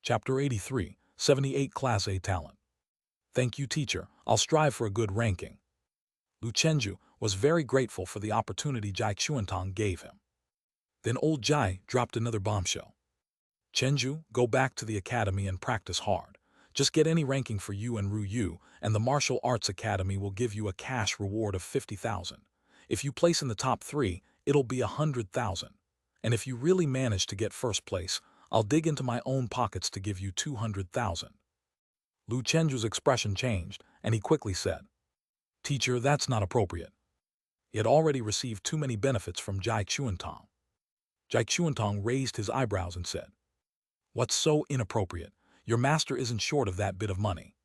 Chapter 83, 78 Class A Talent. Thank you, teacher. I'll strive for a good ranking. Lu Chenju was very grateful for the opportunity Jai Xuantong gave him. Then old Jai dropped another bombshell. Chenju, go back to the academy and practice hard. Just get any ranking for you and Ru Yu, and the Martial Arts Academy will give you a cash reward of 50,000. If you place in the top 3, it'll be 100,000. And if you really manage to get first place, I'll dig into my own pockets to give you 200,000. Lu Chenju's expression changed, and he quickly said, Teacher, that's not appropriate. He had already received too many benefits from Jai Xuantong. Jai Xuantong raised his eyebrows and said, What's so inappropriate? Your master isn't short of that bit of money.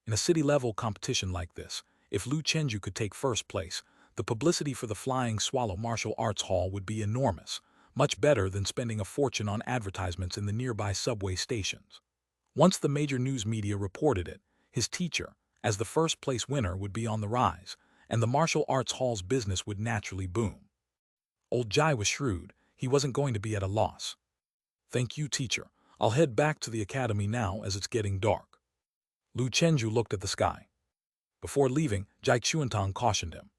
In a city-level competition like this, if Lu Chenju could take first place, the publicity for the Flying Swallow Martial Arts Hall would be enormous, much better than spending a fortune on advertisements in the nearby subway stations. Once the major news media reported it, his teacher, as the first-place winner, would be on the rise, and the martial arts hall's business would naturally boom. Old Jai was shrewd. He wasn't going to be at a loss. Thank you, teacher. I'll head back to the academy now as it's getting dark. Lu Chenju looked at the sky. Before leaving, Jai Xuantong cautioned him.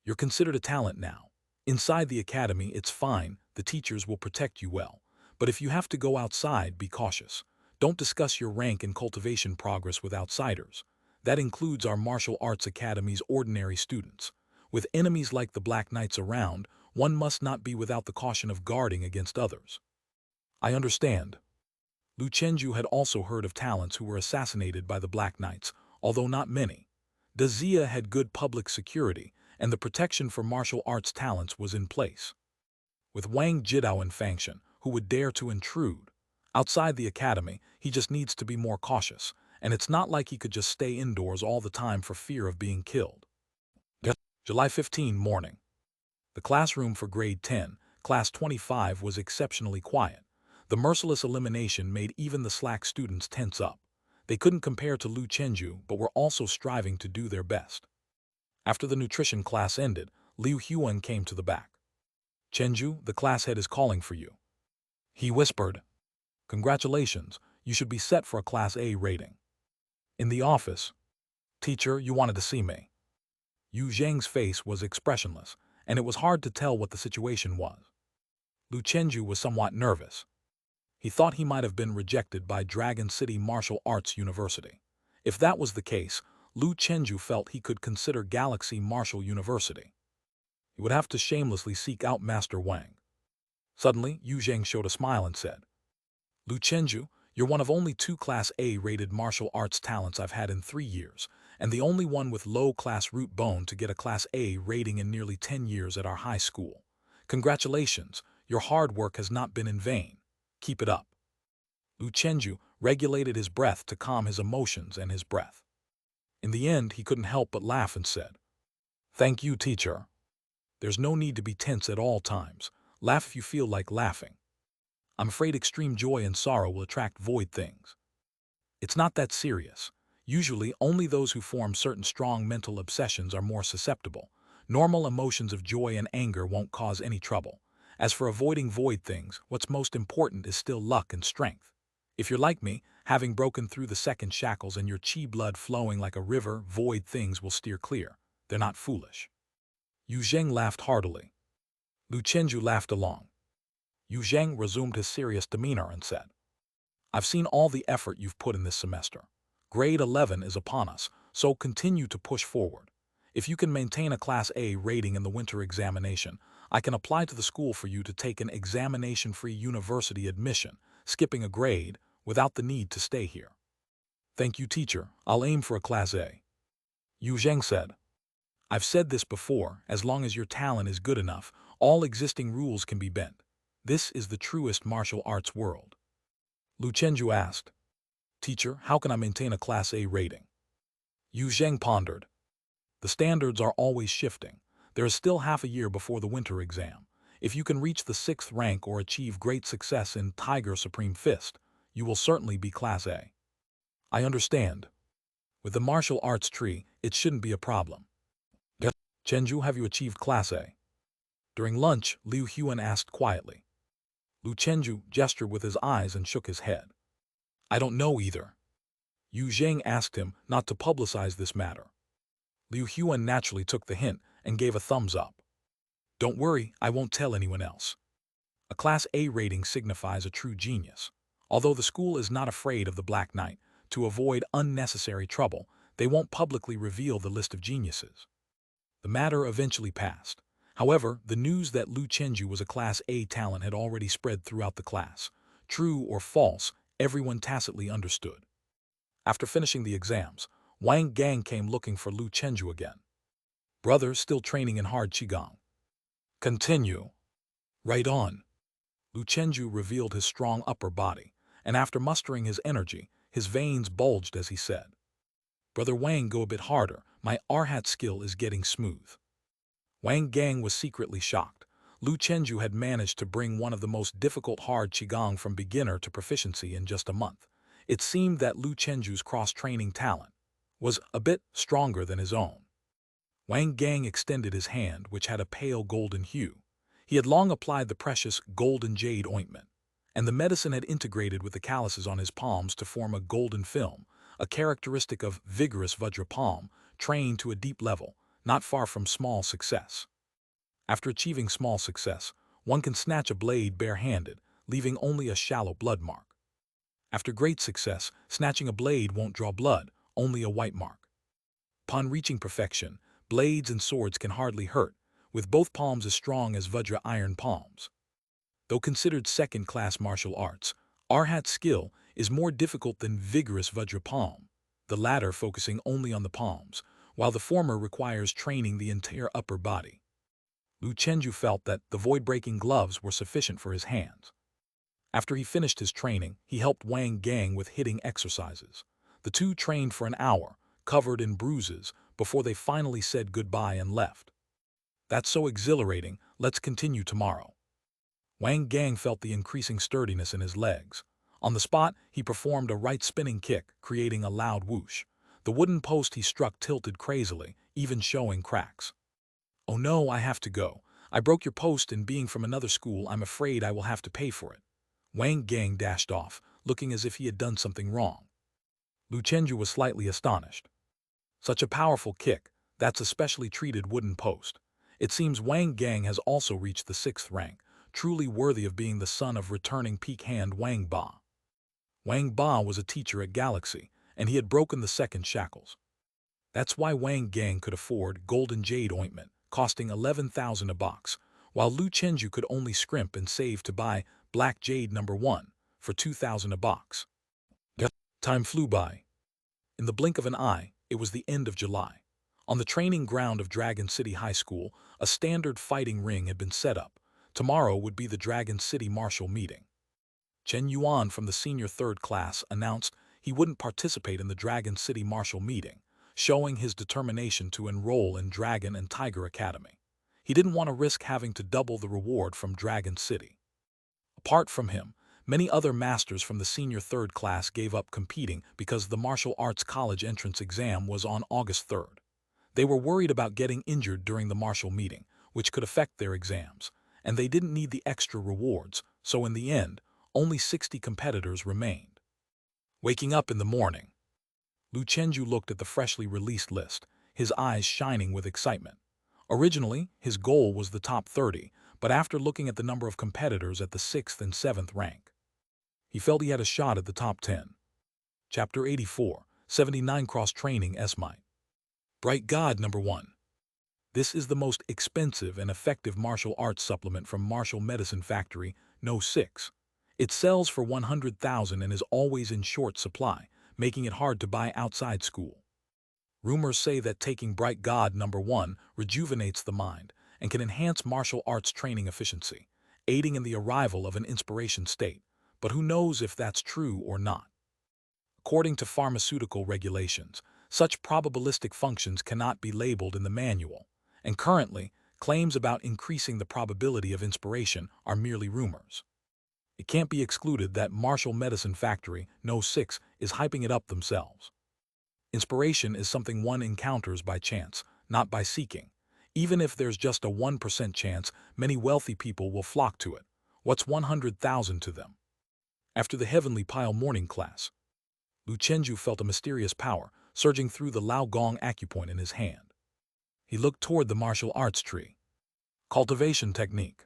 You're considered a talent now. Inside the academy, it's fine. The teachers will protect you well. But if you have to go outside, be cautious. Don't discuss your rank and cultivation progress with outsiders. That includes our martial arts academy's ordinary students. With enemies like the Black Knights around, one must not be without the caution of guarding against others. I understand. Lu Chenju had also heard of talents who were assassinated by the Black Knights, although not many. Dazia had good public security, and the protection for martial arts talents was in place. With Wang Jidao and Fangshan, who would dare to intrude outside the academy, he just needs to be more cautious, and it's not like he could just stay indoors all the time for fear of being killed. July 15 morning. The classroom for grade 10, class 25 was exceptionally quiet. The merciless elimination made even the slack students tense up. They couldn't compare to Lu Chenju, but were also striving to do their best. After the nutrition class ended, Liu Huan came to the back. Chenju, the class head is calling for you. He whispered. Congratulations, you should be set for a Class A rating. In the office, Teacher, you wanted to see me. Yu Zheng's face was expressionless, and it was hard to tell what the situation was. Lu Chenju was somewhat nervous. He thought he might have been rejected by Dragon City Martial Arts University. If that was the case, Lu Chenju felt he could consider Galaxy Martial University. He would have to shamelessly seek out Master Wang. Suddenly, Yu Zheng showed a smile and said, Lu Chenju, you're one of only 2 Class A-rated martial arts talents I've had in 3 years, and the only one with low-class root bone to get a Class A rating in nearly 10 years at our high school. Congratulations, your hard work has not been in vain. Keep it up. Lu Chenju regulated his breath to calm his emotions and his breath. In the end, he couldn't help but laugh and said, Thank you, teacher. There's no need to be tense at all times. Laugh if you feel like laughing. I'm afraid extreme joy and sorrow will attract void things. It's not that serious. Usually, only those who form certain strong mental obsessions are more susceptible. Normal emotions of joy and anger won't cause any trouble. As for avoiding void things, what's most important is still luck and strength. If you're like me, having broken through the second shackles and your chi blood flowing like a river, void things will steer clear. They're not foolish. Yu Zheng laughed heartily. Lu Chenju laughed along. Yu Zheng resumed his serious demeanor and said, I've seen all the effort you've put in this semester. Grade 11 is upon us, so continue to push forward. If you can maintain a Class A rating in the winter examination, I can apply to the school for you to take an examination-free university admission, skipping a grade, without the need to stay here. Thank you, teacher. I'll aim for a Class A. Yu Zheng said, I've said this before, as long as your talent is good enough, all existing rules can be bent. This is the truest martial arts world. Lu Chenju asked, Teacher, how can I maintain a Class A rating? Yu Zheng pondered. The standards are always shifting. There is still half a year before the winter exam. If you can reach the 6th rank or achieve great success in Tiger Supreme Fist, you will certainly be Class A. I understand. With the martial arts tree, it shouldn't be a problem. Chenju, have you achieved Class A? During lunch, Liu Huan asked quietly. Lu Chenju gestured with his eyes and shook his head. I don't know either. Yu Zheng asked him not to publicize this matter. Liu Huan naturally took the hint and gave a thumbs up. Don't worry, I won't tell anyone else. A Class A rating signifies a true genius. Although the school is not afraid of the Black Knight, to avoid unnecessary trouble, they won't publicly reveal the list of geniuses. The matter eventually passed. However, the news that Lu Chenju was a Class A talent had already spread throughout the class. True or false, everyone tacitly understood. After finishing the exams, Wang Gang came looking for Lu Chenju again. Brother still training in hard qigong. Continue. Right on. Lu Chenju revealed his strong upper body, and after mustering his energy, his veins bulged as he said, Brother Wang, go a bit harder, my Arhat skill is getting smooth. Wang Gang was secretly shocked. Lu Chenju had managed to bring one of the most difficult hard qigong from beginner to proficiency in just a month. It seemed that Lu Chenju's cross-training talent was a bit stronger than his own. Wang Gang extended his hand, which had a pale golden hue. He had long applied the precious golden jade ointment, and the medicine had integrated with the calluses on his palms to form a golden film, a characteristic of vigorous Vajra palm, trained to a deep level, not far from small success. After achieving small success, one can snatch a blade bare-handed, leaving only a shallow blood mark. After great success, snatching a blade won't draw blood, only a white mark. Upon reaching perfection, blades and swords can hardly hurt, with both palms as strong as Vajra iron palms. Though considered second-class martial arts, Arhat skill is more difficult than vigorous Vajra palm, the latter focusing only on the palms, while the former requires training the entire upper body. Lu Chenju felt that the void-breaking gloves were sufficient for his hands. After he finished his training, he helped Wang Gang with hitting exercises. The two trained for an hour, covered in bruises, before they finally said goodbye and left. That's so exhilarating, let's continue tomorrow. Wang Gang felt the increasing sturdiness in his legs. On the spot, he performed a right spinning kick, creating a loud whoosh. The wooden post he struck tilted crazily, even showing cracks. Oh no, I have to go. I broke your post, and being from another school, I'm afraid I will have to pay for it. Wang Gang dashed off, looking as if he had done something wrong. Lu Chenju was slightly astonished. Such a powerful kick, that's a specially treated wooden post. It seems Wang Gang has also reached the 6th rank, truly worthy of being the son of returning peak hand Wang Ba. Wang Ba was a teacher at Galaxy, and he had broken the second shackles. That's why Wang Gang could afford golden jade ointment, costing 11,000 a box, while Lu Chenju could only scrimp and save to buy black jade number 1 for 2,000 a box. Time flew by. In the blink of an eye, it was the end of July. On the training ground of Dragon City High School, a standard fighting ring had been set up. Tomorrow would be the Dragon City Martial meeting. Chen Yuan from the senior 3rd class announced he wouldn't participate in the Dragon City Martial meeting, showing his determination to enroll in Dragon and Tiger Academy. He didn't want to risk having to double the reward from Dragon City. Apart from him, many other masters from the senior 3rd class gave up competing because the martial arts college entrance exam was on August 3rd. They were worried about getting injured during the martial meeting, which could affect their exams, and they didn't need the extra rewards, so in the end, only 60 competitors remained. Waking up in the morning, Lu Chenju looked at the freshly released list, his eyes shining with excitement. Originally, his goal was the top 30, but after looking at the number of competitors at the 6th and 7th rank, he felt he had a shot at the top 10. Chapter 84, 79 Cross-Training S-Might. Bright God number 1. This is the most expensive and effective martial arts supplement from Martial Medicine Factory, No. 6. It sells for 100,000 and is always in short supply, making it hard to buy outside school. Rumors say that taking Bright God number 1 rejuvenates the mind and can enhance martial arts training efficiency, aiding in the arrival of an inspiration state, but who knows if that's true or not. According to pharmaceutical regulations, such probabilistic functions cannot be labeled in the manual, and currently, claims about increasing the probability of inspiration are merely rumors. It can't be excluded that Martial Medicine Factory, No. 6, is hyping it up themselves. Inspiration is something one encounters by chance, not by seeking. Even if there's just a 1% chance, many wealthy people will flock to it. What's 100,000 to them? After the Heavenly Pile morning class, Lu Chenju felt a mysterious power surging through the Lao Gong acupoint in his hand. He looked toward the martial arts tree. Cultivation technique.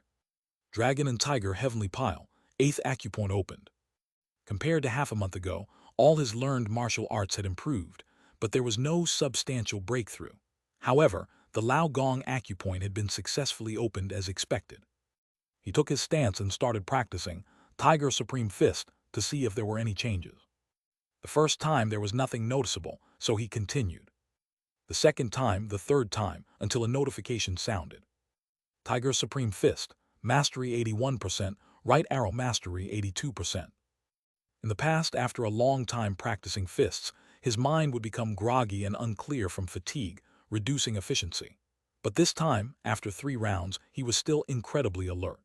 Dragon and Tiger Heavenly Pile, 8th acupoint opened. Compared to half a month ago, all his learned martial arts had improved, but there was no substantial breakthrough. However, the Lao Gong acupoint had been successfully opened as expected. He took his stance and started practicing Tiger Supreme Fist to see if there were any changes. The first time there was nothing noticeable, so he continued. The second time, the third time, until a notification sounded. Tiger Supreme Fist, Mastery 81%, Right Arrow Mastery 82%. In the past, after a long time practicing fists, his mind would become groggy and unclear from fatigue, reducing efficiency. But this time, after 3 rounds, he was still incredibly alert.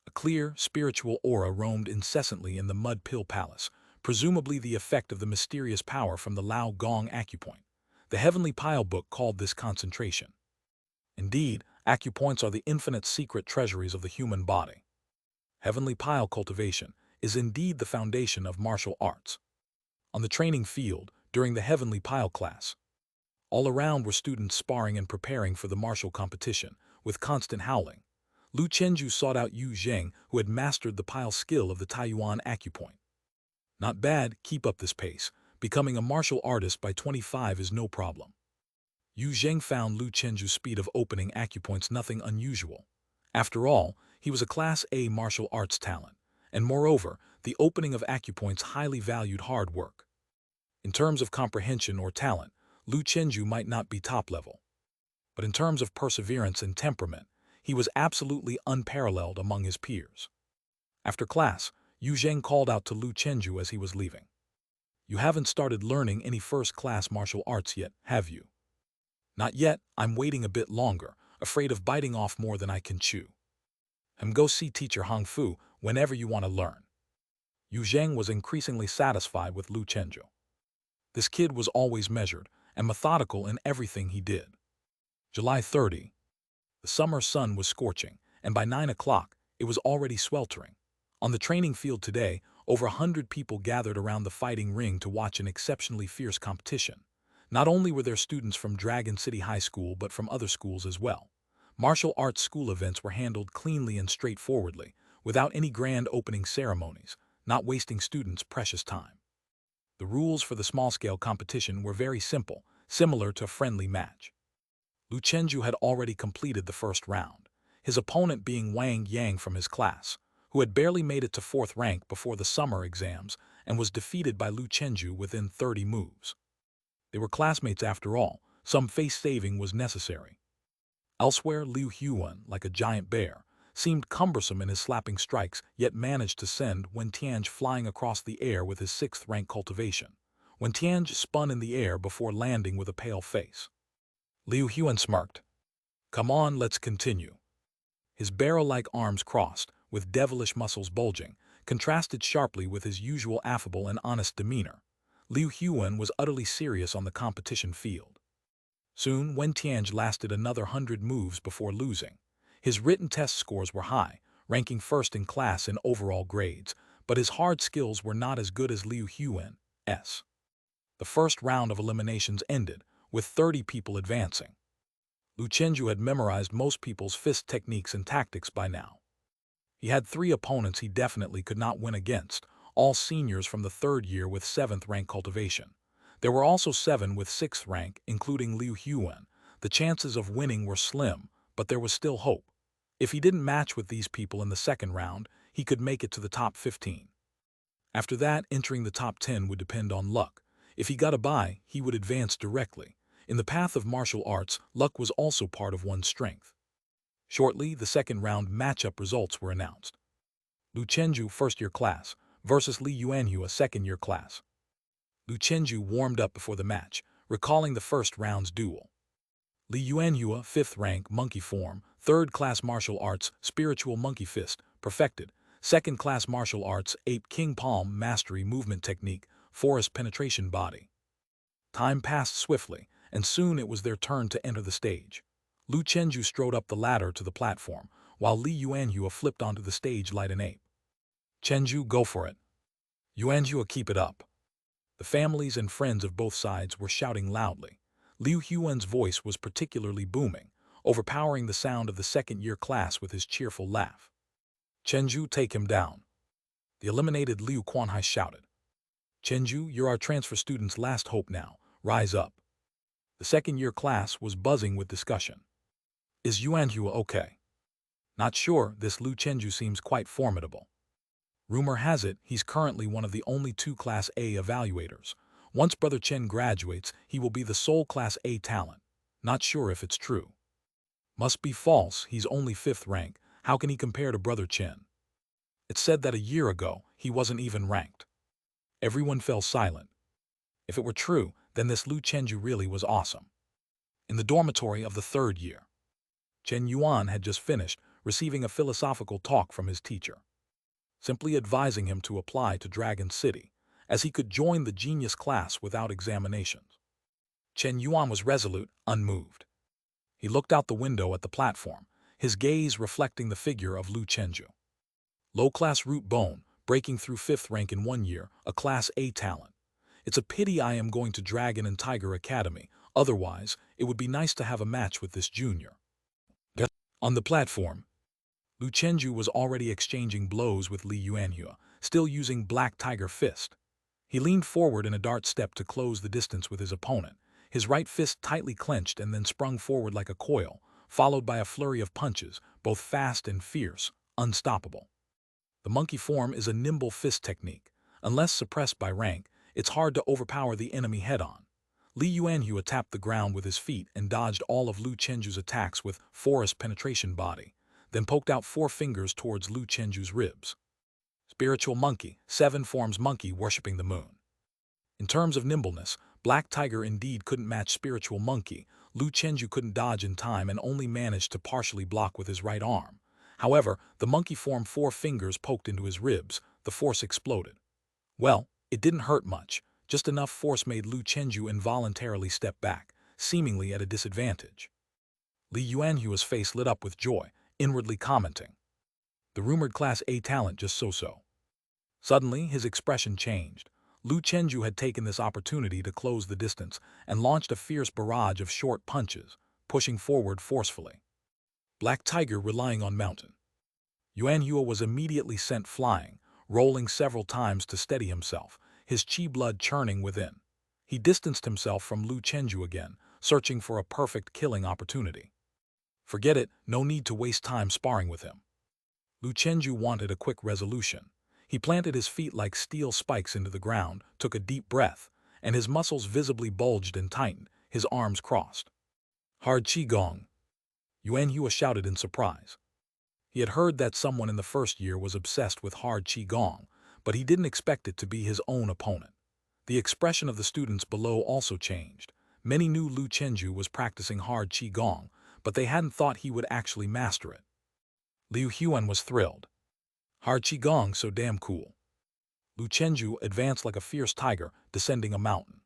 A clear, spiritual aura roamed incessantly in the Mud Pill Palace, presumably the effect of the mysterious power from the Lao Gong acupoint. The Heavenly Pile book called this concentration. Indeed, acupoints are the infinite secret treasuries of the human body. Heavenly Pile cultivation is indeed the foundation of martial arts. On the training field, during the Heavenly Pile class, all around were students sparring and preparing for the martial competition, with constant howling. Lu Chenju sought out Yu Zheng, who had mastered the pile skill of the Taiyuan acupoint. Not bad, keep up this pace. Becoming a martial artist by 25 is no problem. Yu Zheng found Lu Chenju's speed of opening acupoints nothing unusual. After all, he was a Class A martial arts talent, and moreover, the opening of acupoints highly valued hard work. In terms of comprehension or talent, Lu Chenju might not be top level. But in terms of perseverance and temperament, he was absolutely unparalleled among his peers. After class, Yu Zheng called out to Lu Chenju as he was leaving. "You haven't started learning any first-class martial arts yet, have you?" "Not yet, I'm waiting a bit longer, afraid of biting off more than I can chew." Go see teacher Hong Fu whenever you want to learn." Yu Zheng was increasingly satisfied with Lu Chenju. This kid was always measured and methodical in everything he did. July 30. The summer sun was scorching, and by 9 o'clock, it was already sweltering. On the training field today, over 100 people gathered around the fighting ring to watch an exceptionally fierce competition. Not only were there students from Dragon City High School but from other schools as well. Martial arts school events were handled cleanly and straightforwardly, without any grand opening ceremonies, not wasting students' precious time. The rules for the small-scale competition were very simple, similar to a friendly match. Lu Chenju had already completed the first round, his opponent being Wang Yang from his class, who had barely made it to 4th rank before the summer exams and was defeated by Lu Chenju within 30 moves. They were classmates after all, some face saving was necessary. Elsewhere, Liu Huan, like a giant bear, seemed cumbersome in his slapping strikes, yet managed to send Wen Tianj flying across the air with his 6th rank cultivation. Wen Tianj spun in the air before landing with a pale face. Liu Huan smirked. "Come on, let's continue." His barrel-like arms crossed, with devilish muscles bulging, contrasted sharply with his usual affable and honest demeanor. Liu Huan was utterly serious on the competition field. Soon, Wen Tianj lasted another 100 moves before losing. His written test scores were high, ranking first in class in overall grades, but his hard skills were not as good as Liu Huan's. The first round of eliminations ended, with 30 people advancing. Lu Chenju had memorized most people's fist techniques and tactics by now. He had 3 opponents he definitely could not win against, all seniors from the 3rd year with 7th rank cultivation. There were also 7 with 6th rank, including Liu Huan. The chances of winning were slim, but there was still hope. If he didn't match with these people in the 2nd round, he could make it to the top 15. After that, entering the top 10 would depend on luck. If he got a bye, he would advance directly. In the path of martial arts, luck was also part of one's strength. Shortly, the 2nd round matchup results were announced. Lu Chenju, 1st-year class, versus Li Yuanhua, 2nd-year class. Lu Chenju warmed up before the match, recalling the 1st round's duel. Li Yuanhua, 5th rank, monkey form, 3rd class martial arts, spiritual monkey fist, perfected. 2nd class martial arts, ape king palm, mastery movement technique, forest penetration body. Time passed swiftly, and soon it was their turn to enter the stage. Lu Chenju strode up the ladder to the platform, while Li Yuanhua flipped onto the stage like an ape. "Chenju, go for it." "Yuanhua, keep it up." The families and friends of both sides were shouting loudly. Liu Huan's voice was particularly booming, overpowering the sound of the second-year class with his cheerful laugh. "Chenju, take him down." The eliminated Liu Quanhai shouted. "Chenju, you're our transfer student's last hope now. Rise up." The second-year class was buzzing with discussion. "Is Yuanhua okay?" "Not sure, this Liu Chenju seems quite formidable. Rumor has it he's currently one of the only two Class A evaluators. Once Brother Chen graduates, he will be the sole Class A talent. Not sure if it's true." "Must be false, he's only 5th rank. How can he compare to Brother Chen?" "It's said that a year ago, he wasn't even ranked." Everyone fell silent. If it were true, then this Liu Chenju really was awesome. In the dormitory of the 3rd year, Chen Yuan had just finished receiving a philosophical talk from his teacher, simply advising him to apply to Dragon City, as he could join the genius class without examinations. Chen Yuan was resolute, unmoved. He looked out the window at the platform, his gaze reflecting the figure of Liu Chenju. Low-class root bone, breaking through 5th rank in 1 year, a Class A talent. It's a pity I am going to Dragon and Tiger Academy, otherwise, it would be nice to have a match with this junior. On the platform, Liu Chenju was already exchanging blows with Li Yuanhua, still using Black Tiger Fist. He leaned forward in a dart step to close the distance with his opponent, his right fist tightly clenched and then sprung forward like a coil, followed by a flurry of punches, both fast and fierce, unstoppable. The monkey form is a nimble fist technique. Unless suppressed by rank, it's hard to overpower the enemy head-on. Li Yuanhua tapped the ground with his feet and dodged all of Liu Chenju's attacks with forest penetration body, then poked out 4 fingers towards Liu Chenju's ribs. Spiritual monkey, 7 forms monkey worshipping the moon. In terms of nimbleness, Black Tiger indeed couldn't match spiritual monkey. Liu Chenju couldn't dodge in time and only managed to partially block with his right arm. However, the monkey form 4 fingers poked into his ribs, the force exploded. Well, it didn't hurt much, just enough force made Liu Chenju involuntarily step back, seemingly at a disadvantage. Li Yuanhua's face lit up with joy, inwardly commenting, "The rumored Class A talent just so-so." Suddenly, his expression changed. Liu Chenju had taken this opportunity to close the distance and launched a fierce barrage of short punches, pushing forward forcefully. Black Tiger relying on mountain. Yuanhua was immediately sent flying, rolling several times to steady himself, his chi blood churning within. He distanced himself from Liu Chenju again, searching for a perfect killing opportunity. Forget it, no need to waste time sparring with him. Liu Chenju wanted a quick resolution. He planted his feet like steel spikes into the ground, took a deep breath, and his muscles visibly bulged and tightened, his arms crossed. "Hard Qigong!" Yuanhua shouted in surprise. He had heard that someone in the 1st year was obsessed with hard Qigong, but he didn't expect it to be his own opponent. The expression of the students below also changed. Many knew Liu Chenju was practicing hard Qigong, but they hadn't thought he would actually master it. Liu Huan was thrilled. Hard Qigong, so damn cool. Liu Chenju advanced like a fierce tiger, descending a mountain.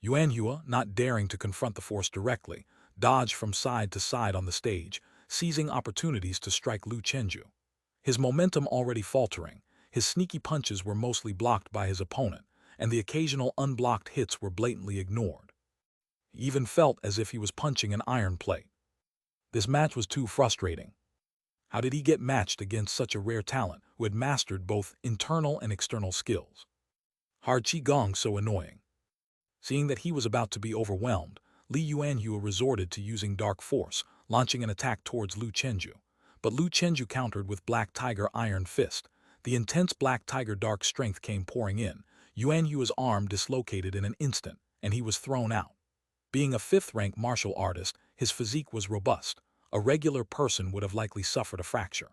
Yuanhua, not daring to confront the force directly, dodged from side to side on the stage, seizing opportunities to strike Liu Chenju. His momentum already faltering, his sneaky punches were mostly blocked by his opponent, and the occasional unblocked hits were blatantly ignored. He even felt as if he was punching an iron plate. This match was too frustrating. How did he get matched against such a rare talent who had mastered both internal and external skills? Hard Qigong so annoying. Seeing that he was about to be overwhelmed, Li Yuanhua resorted to using dark force, launching an attack towards Liu Chenju. But Liu Chenju countered with Black Tiger Iron Fist. The intense Black Tiger dark strength came pouring in. Yuanhua's arm dislocated in an instant, and he was thrown out. Being a 5th-rank martial artist, his physique was robust. A regular person would have likely suffered a fracture.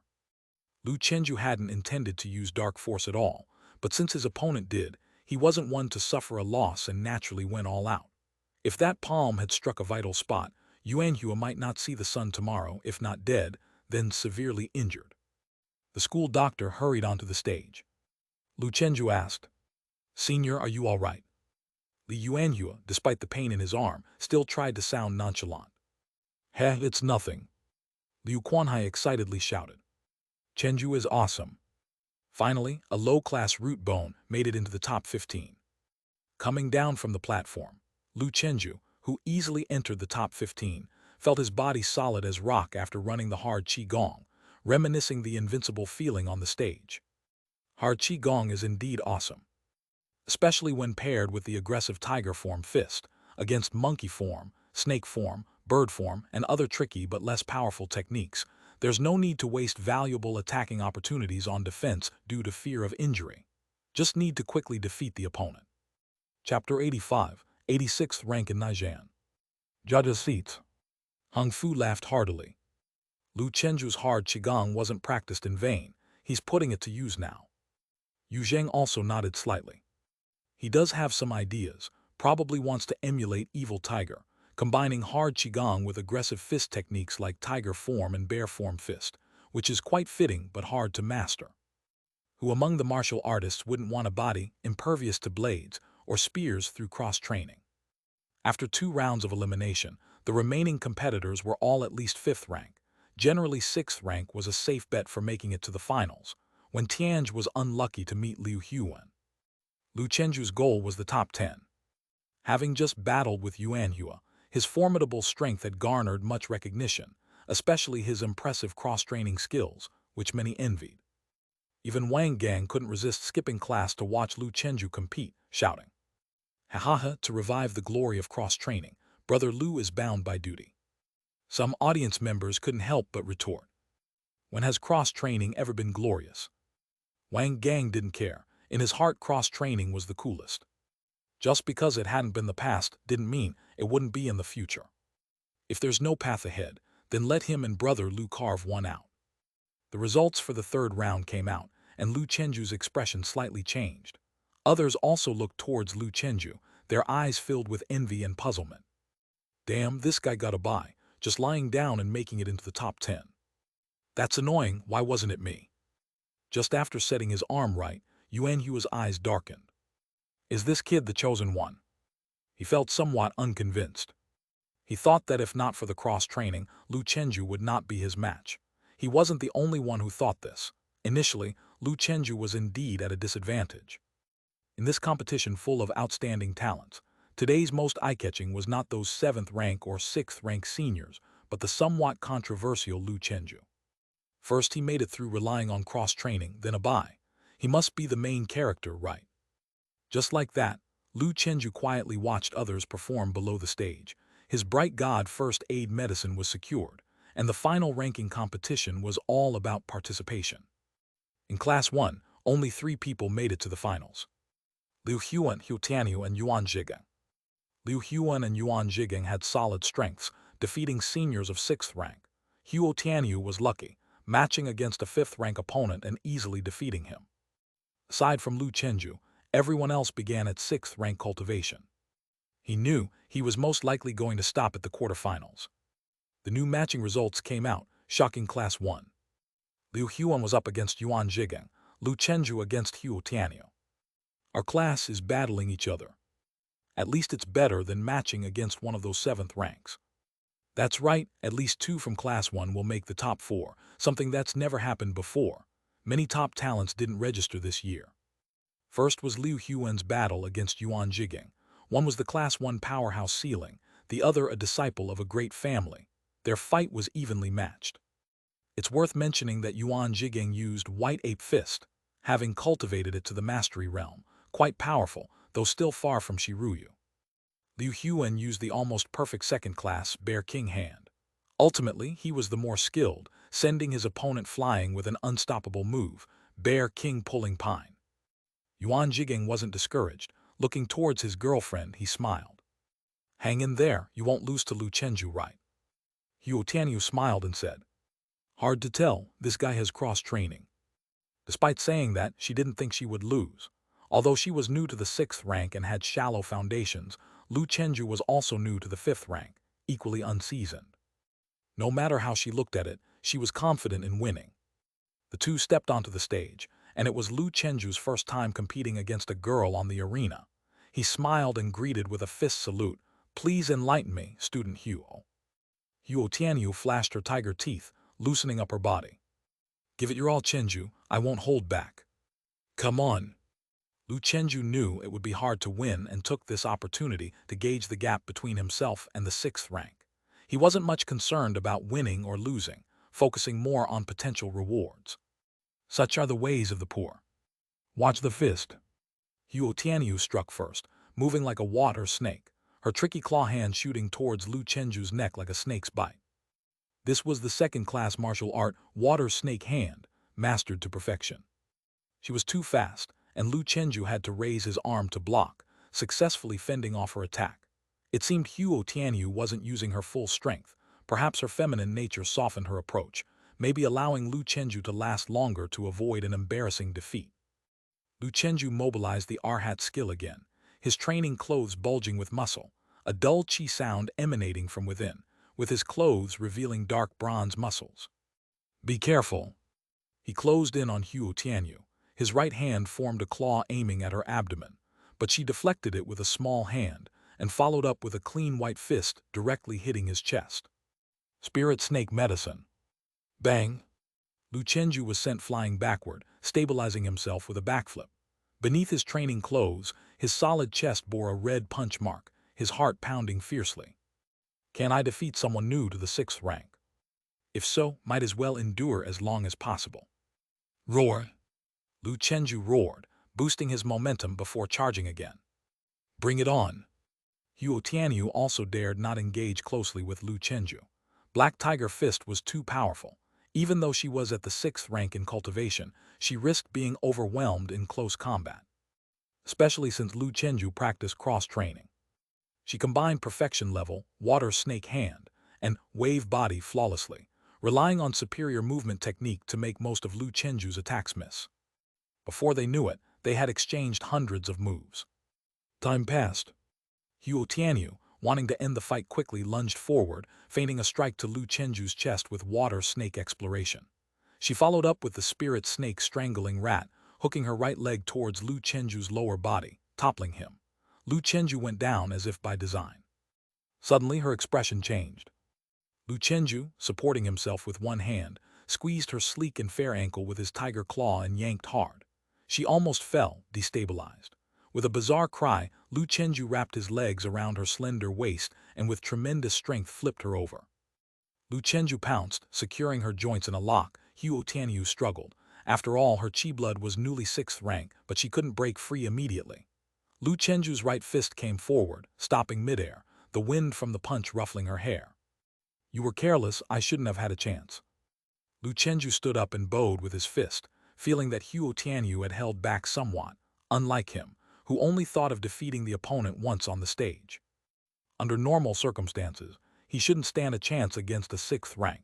Liu Chenju hadn't intended to use dark force at all, but since his opponent did, he wasn't one to suffer a loss and naturally went all out. If that palm had struck a vital spot, Yuanhua might not see the sun tomorrow, if not dead, then severely injured. The school doctor hurried onto the stage. Liu Chenju asked, "Senior, are you all right?" Li Yuanhua, despite the pain in his arm, still tried to sound nonchalant. "Heh, it's nothing," Liu Quanhai excitedly shouted. "Chenju is awesome." Finally, a low-class root bone made it into the top 15. Coming down from the platform, Lu Chenju, who easily entered the top 15, felt his body solid as rock after running the hard Qigong, reminiscing the invincible feeling on the stage. Hard Qigong is indeed awesome, especially when paired with the aggressive tiger form fist, against monkey form, snake form, bird form, and other tricky but less powerful techniques. There's no need to waste valuable attacking opportunities on defense due to fear of injury. Just need to quickly defeat the opponent. Chapter 85, 86th rank in Nijan. Judges' seats. Hung Fu laughed heartily. Lu Chenju's hard Qigong wasn't practiced in vain. He's putting it to use now. Yu Zheng also nodded slightly. He does have some ideas, probably wants to emulate Evil Tiger, combining hard Qigong with aggressive fist techniques like tiger form and bear form fist, which is quite fitting but hard to master. Who among the martial artists wouldn't want a body impervious to blades or spears through cross-training? After 2 rounds of elimination, the remaining competitors were all at least 5th rank. Generally 6th rank was a safe bet for making it to the finals, when Tianj was unlucky to meet Liu Huan. Lu Chenju's goal was the top 10. Having just battled with Yuan Hua, his formidable strength had garnered much recognition, especially his impressive cross-training skills, which many envied. Even Wang Gang couldn't resist skipping class to watch Lu Chenju compete, shouting, "Ha ha ha, to revive the glory of cross-training, Brother Lu is bound by duty." Some audience members couldn't help but retort, "When has cross-training ever been glorious?" Wang Gang didn't care. In his heart, cross-training was the coolest. Just because it hadn't been the past didn't mean it wouldn't be in the future. If there's no path ahead, then let him and Brother Lu carve one out. The results for the 3rd round came out, and Lu Chenju's expression slightly changed. Others also looked towards Lu Chenju, their eyes filled with envy and puzzlement. Damn, this guy got a bye, just lying down and making it into the top 10. That's annoying, why wasn't it me? Just after setting his arm right, Yuan Hua's eyes darkened. Is this kid the chosen one? He felt somewhat unconvinced. He thought that if not for the cross-training, Lu Chenju would not be his match. He wasn't the only one who thought this. Initially, Lu Chenju was indeed at a disadvantage. In this competition full of outstanding talents, today's most eye-catching was not those 7th rank or 6th rank seniors, but the somewhat controversial Lu Chenju. First, he made it through relying on cross-training, then a bye. He must be the main character, right? Just like that, Lu Chenju quietly watched others perform below the stage. His bright god first aid medicine was secured, and the final ranking competition was all about participation. In Class 1, only 3 people made it to the finals. Liu Huan, Hu Tianyu, and Yuan Zhigang. Liu Huan and Yuan Zhigang had solid strengths, defeating seniors of 6th rank. Hu Tianyu was lucky, matching against a 5th rank opponent and easily defeating him. Aside from Lu Chenju, everyone else began at 6th rank cultivation. He knew he was most likely going to stop at the quarterfinals. The new matching results came out, shocking Class 1. Liu Huan was up against Yuan Zhigang, Lu Chenju against Hu Tianyu. Our class is battling each other. At least it's better than matching against one of those 7th ranks. That's right, at least 2 from Class 1 will make the top 4, something that's never happened before. Many top talents didn't register this year. First was Liu Huan's battle against Yuan Zhigang. One was the Class 1 powerhouse ceiling, the other a disciple of a great family. Their fight was evenly matched. It's worth mentioning that Yuan Zhigang used White Ape Fist, having cultivated it to the mastery realm, quite powerful, though still far from Shiruyu. Liu Huan used the almost perfect 2nd class Bear King hand. Ultimately, he was the more skilled, sending his opponent flying with an unstoppable move, Bear King Pulling Pine. Yuan Zhigang wasn't discouraged. Looking towards his girlfriend, he smiled. Hang in there, you won't lose to Lu Chenju, right? Hu Tianyu smiled and said, hard to tell, this guy has cross-training. Despite saying that, she didn't think she would lose. Although she was new to the 6th rank and had shallow foundations, Lu Chenju was also new to the 5th rank, equally unseasoned. No matter how she looked at it, she was confident in winning. The two stepped onto the stage, and it was Lu Chenju's first time competing against a girl on the arena. He smiled and greeted with a fist salute. Please enlighten me, student Huo. Huo Tianyu flashed her tiger teeth, loosening up her body. Give it your all, Chenju, I won't hold back. Come on. Lu Chenju knew it would be hard to win and took this opportunity to gauge the gap between himself and the 6th rank. He wasn't much concerned about winning or losing, focusing more on potential rewards. Such are the ways of the poor. Watch the fist. Huo Tianyu struck first, moving like a water snake, her tricky claw hand shooting towards Lu Chenju's neck like a snake's bite. This was the second-class martial art water snake hand, mastered to perfection. She was too fast, and Lu Chenju had to raise his arm to block, successfully fending off her attack. It seemed Huo Tianyu wasn't using her full strength. Perhaps her feminine nature softened her approach, maybe allowing Lu Chenju to last longer to avoid an embarrassing defeat. Lu Chenju mobilized the Arhat skill again, his training clothes bulging with muscle, a dull qi sound emanating from within, with his clothes revealing dark bronze muscles. Be careful. He closed in on Huo Tianyu. His right hand formed a claw aiming at her abdomen, but she deflected it with a small hand and followed up with a clean white fist directly hitting his chest. Spirit snake medicine. Bang! Lu Chenju was sent flying backward, stabilizing himself with a backflip. Beneath his training clothes, his solid chest bore a red punch mark, his heart pounding fiercely. Can I defeat someone new to the 6th rank? If so, might as well endure as long as possible. Roar! Lu Chenju roared, boosting his momentum before charging again. Bring it on! Huo Tianyu also dared not engage closely with Lu Chenju. Black Tiger Fist was too powerful. Even though she was at the 6th rank in cultivation, she risked being overwhelmed in close combat. Especially since Lu Chenju practiced cross-training. She combined perfection level, water snake hand, and wave body flawlessly, relying on superior movement technique to make most of Lu Chenju's attacks miss. Before they knew it, they had exchanged hundreds of moves. Time passed. Huo Tianyu, wanting to end the fight quickly, lunged forward, feinting a strike to Lu Chenju's chest with water snake exploration. She followed up with the spirit snake strangling rat, hooking her right leg towards Lu Chenju's lower body, toppling him. Lu Chenju went down as if by design. Suddenly her expression changed. Lu Chenju, supporting himself with one hand, squeezed her sleek and fair ankle with his tiger claw and yanked hard. She almost fell, destabilized. With a bizarre cry, Lu Chenju wrapped his legs around her slender waist and with tremendous strength flipped her over. Lu Chenju pounced, securing her joints in a lock. Huo Tianyu struggled. After all, her chi blood was newly 6th rank, but she couldn't break free immediately. Lu Chenju's right fist came forward, stopping midair, the wind from the punch ruffling her hair. You were careless, I shouldn't have had a chance. Lu Chenju stood up and bowed with his fist, feeling that Huo Tianyu had held back somewhat, unlike him, who only thought of defeating the opponent once on the stage. Under normal circumstances, he shouldn't stand a chance against a 6th rank.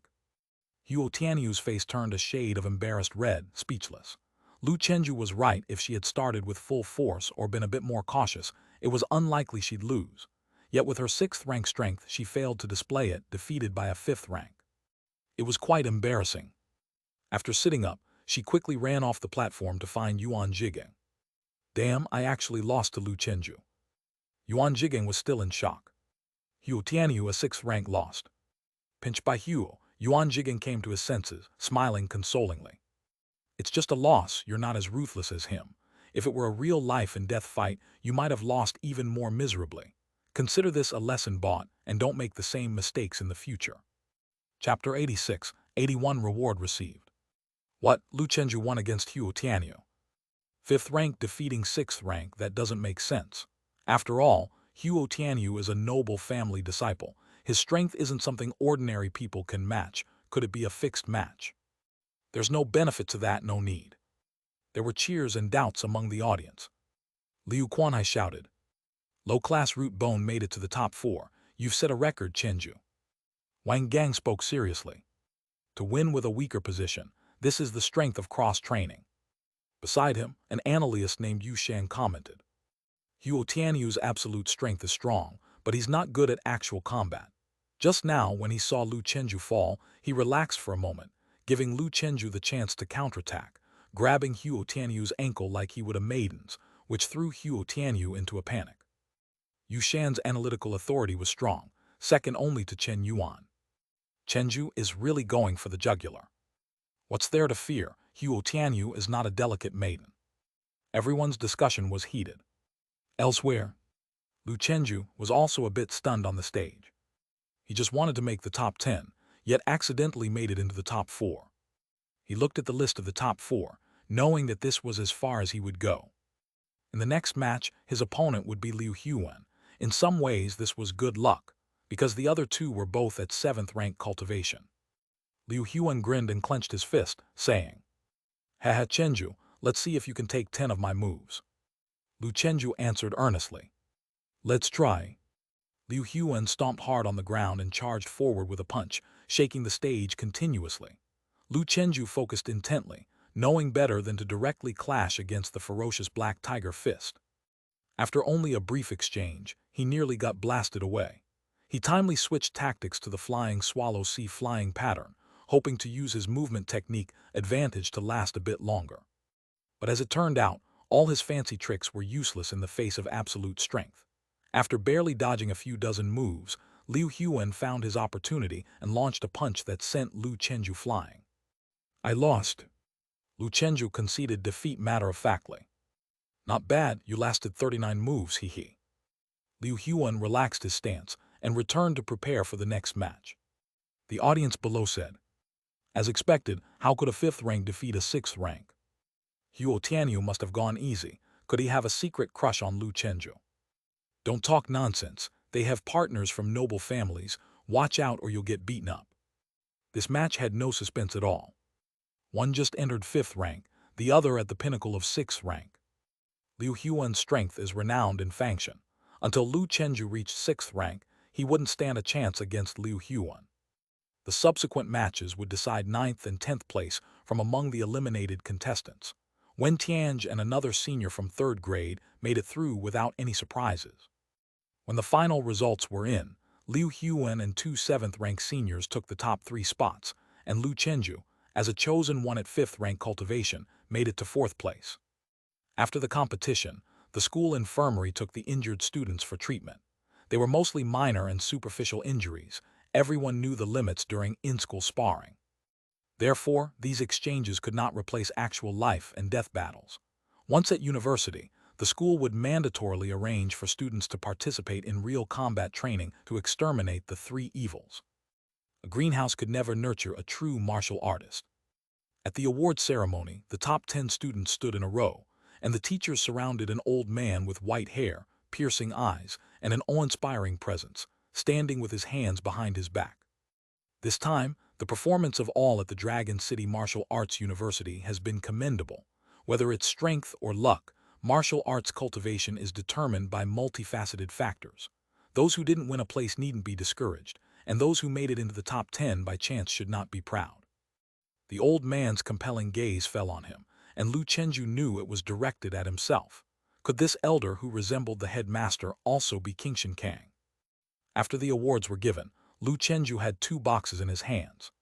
Huo Tianyu's face turned a shade of embarrassed red, speechless. Lu Chenju was right. If she had started with full force or been a bit more cautious, it was unlikely she'd lose. Yet with her 6th rank strength, she failed to display it, defeated by a 5th rank. It was quite embarrassing. After sitting up, she quickly ran off the platform to find Yuan Jigeng. Damn, I actually lost to Lu Chenju. Yuan Jigeng was still in shock. Huo Tianyu, a 6th rank, lost. Pinched by Huo, Yuan Jigeng came to his senses, smiling consolingly. It's just a loss, you're not as ruthless as him. If it were a real life-and-death fight, you might have lost even more miserably. Consider this a lesson bought, and don't make the same mistakes in the future. Chapter 86, 81 Reward Received. What? Lu Chenju won against Huo Tianyu. 5th rank defeating 6th rank, that doesn't make sense. After all, Huo Tianyu is a noble family disciple. His strength isn't something ordinary people can match. Could it be a fixed match? There's no benefit to that, no need. There were cheers and doubts among the audience. Liu Quanhai shouted. Low-class root bone made it to the top 4. You've set a record, Chenju. Wang Gang spoke seriously. To win with a weaker position, this is the strength of cross-training. Beside him, an analyst named Yu Shan commented. Huo Tianyu's absolute strength is strong, but he's not good at actual combat. Just now, when he saw Lu Chenju fall, he relaxed for a moment, giving Lu Chenju the chance to counterattack, grabbing Huo Tianyu's ankle like he would a maiden's, which threw Huo Tianyu into a panic. Yu Shan's analytical authority was strong, second only to Chen Yuan. Chenju is really going for the jugular. What's there to fear? Huo Tianyu is not a delicate maiden. Everyone's discussion was heated. Elsewhere, Lu Chenju was also a bit stunned on the stage. He just wanted to make the top 10, yet accidentally made it into the top 4. He looked at the list of the top 4, knowing that this was as far as he would go. In the next match, his opponent would be Liu Huan. In some ways, this was good luck, because the other two were both at 7th rank cultivation. Liu Huan grinned and clenched his fist, saying, "Haha Chenju, let's see if you can take 10 of my moves." Lu Chenju answered earnestly, "Let's try." Liu Huan stomped hard on the ground and charged forward with a punch, shaking the stage continuously. Lu Chenju focused intently, knowing better than to directly clash against the ferocious black tiger fist. After only a brief exchange, he nearly got blasted away. He timely switched tactics to the flying swallow sea flying pattern, hoping to use his movement technique advantage to last a bit longer. But as it turned out, all his fancy tricks were useless in the face of absolute strength. After barely dodging a few dozen moves, Liu Huan found his opportunity and launched a punch that sent Lu Chenju flying. "I lost." Lu Chenju conceded defeat matter-of-factly. "Not bad, you lasted 39 moves, hee. Liu Huan relaxed his stance and returned to prepare for the next match. The audience below said, "As expected, how could a 5th rank defeat a 6th rank? Huo Tianyu must have gone easy. Could he have a secret crush on Lu Chenju? Don't talk nonsense. They have partners from noble families. Watch out or you'll get beaten up." This match had no suspense at all. One just entered 5th rank, the other at the pinnacle of 6th rank. Liu Huan's strength is renowned in Fangshan. Until Lu Chenju reached 6th rank, he wouldn't stand a chance against Liu Huan. The subsequent matches would decide 9th and 10th place from among the eliminated contestants. Wen Tianj and another senior from 3rd grade made it through without any surprises. When the final results were in, Liu Huan and 2 7th-rank seniors took the top 3 spots, and Lu Chenju, as a chosen one at 5th rank cultivation, made it to 4th place. After the competition, the school infirmary took the injured students for treatment. They were mostly minor and superficial injuries. Everyone knew the limits during in-school sparring. Therefore, these exchanges could not replace actual life and death battles. Once at university, the school would mandatorily arrange for students to participate in real combat training to exterminate the 3 evils. A greenhouse could never nurture a true martial artist. At the award ceremony, the top 10 students stood in a row, and the teachers surrounded an old man with white hair, piercing eyes, and an awe-inspiring presence, standing with his hands behind his back. This time, the performance of all at the Dragon City Martial Arts University has been commendable. Whether it's strength or luck, martial arts cultivation is determined by multifaceted factors. Those who didn't win a place needn't be discouraged, and those who made it into the top 10 by chance should not be proud. The old man's compelling gaze fell on him, and Lu Chenju knew it was directed at himself. Could this elder who resembled the headmaster also be Qingshan Kang? After the awards were given, Lu Chenju had 2 boxes in his hands.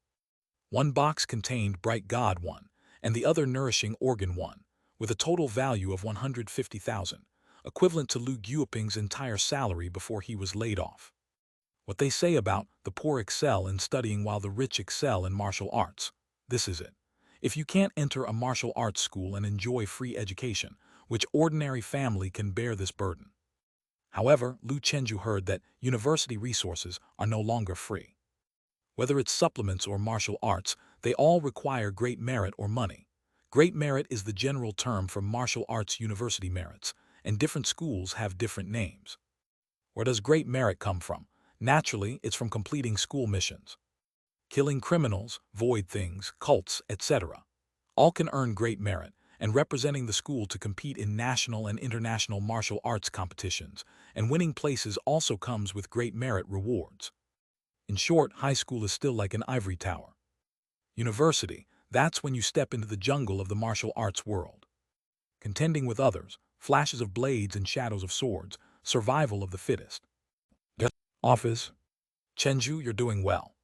One box contained Bright God 1, and the other Nourishing Organ 1, with a total value of 150,000, equivalent to Lu Guoping's entire salary before he was laid off. What they say about the poor excel in studying while the rich excel in martial arts, this is it. If you can't enter a martial arts school and enjoy free education, which ordinary family can bear this burden? However, Lu Chenju heard that university resources are no longer free. Whether it's supplements or martial arts, they all require great merit or money. Great merit is the general term for martial arts university merits, and different schools have different names. Where does great merit come from? Naturally, it's from completing school missions. Killing criminals, void things, cults, etc. All can earn great merit, and representing the school to compete in national and international martial arts competitions, and winning places also comes with great merit rewards. In short, high school is still like an ivory tower. University, that's when you step into the jungle of the martial arts world. Contending with others, flashes of blades and shadows of swords, survival of the fittest. Office. Chenju, you're doing well.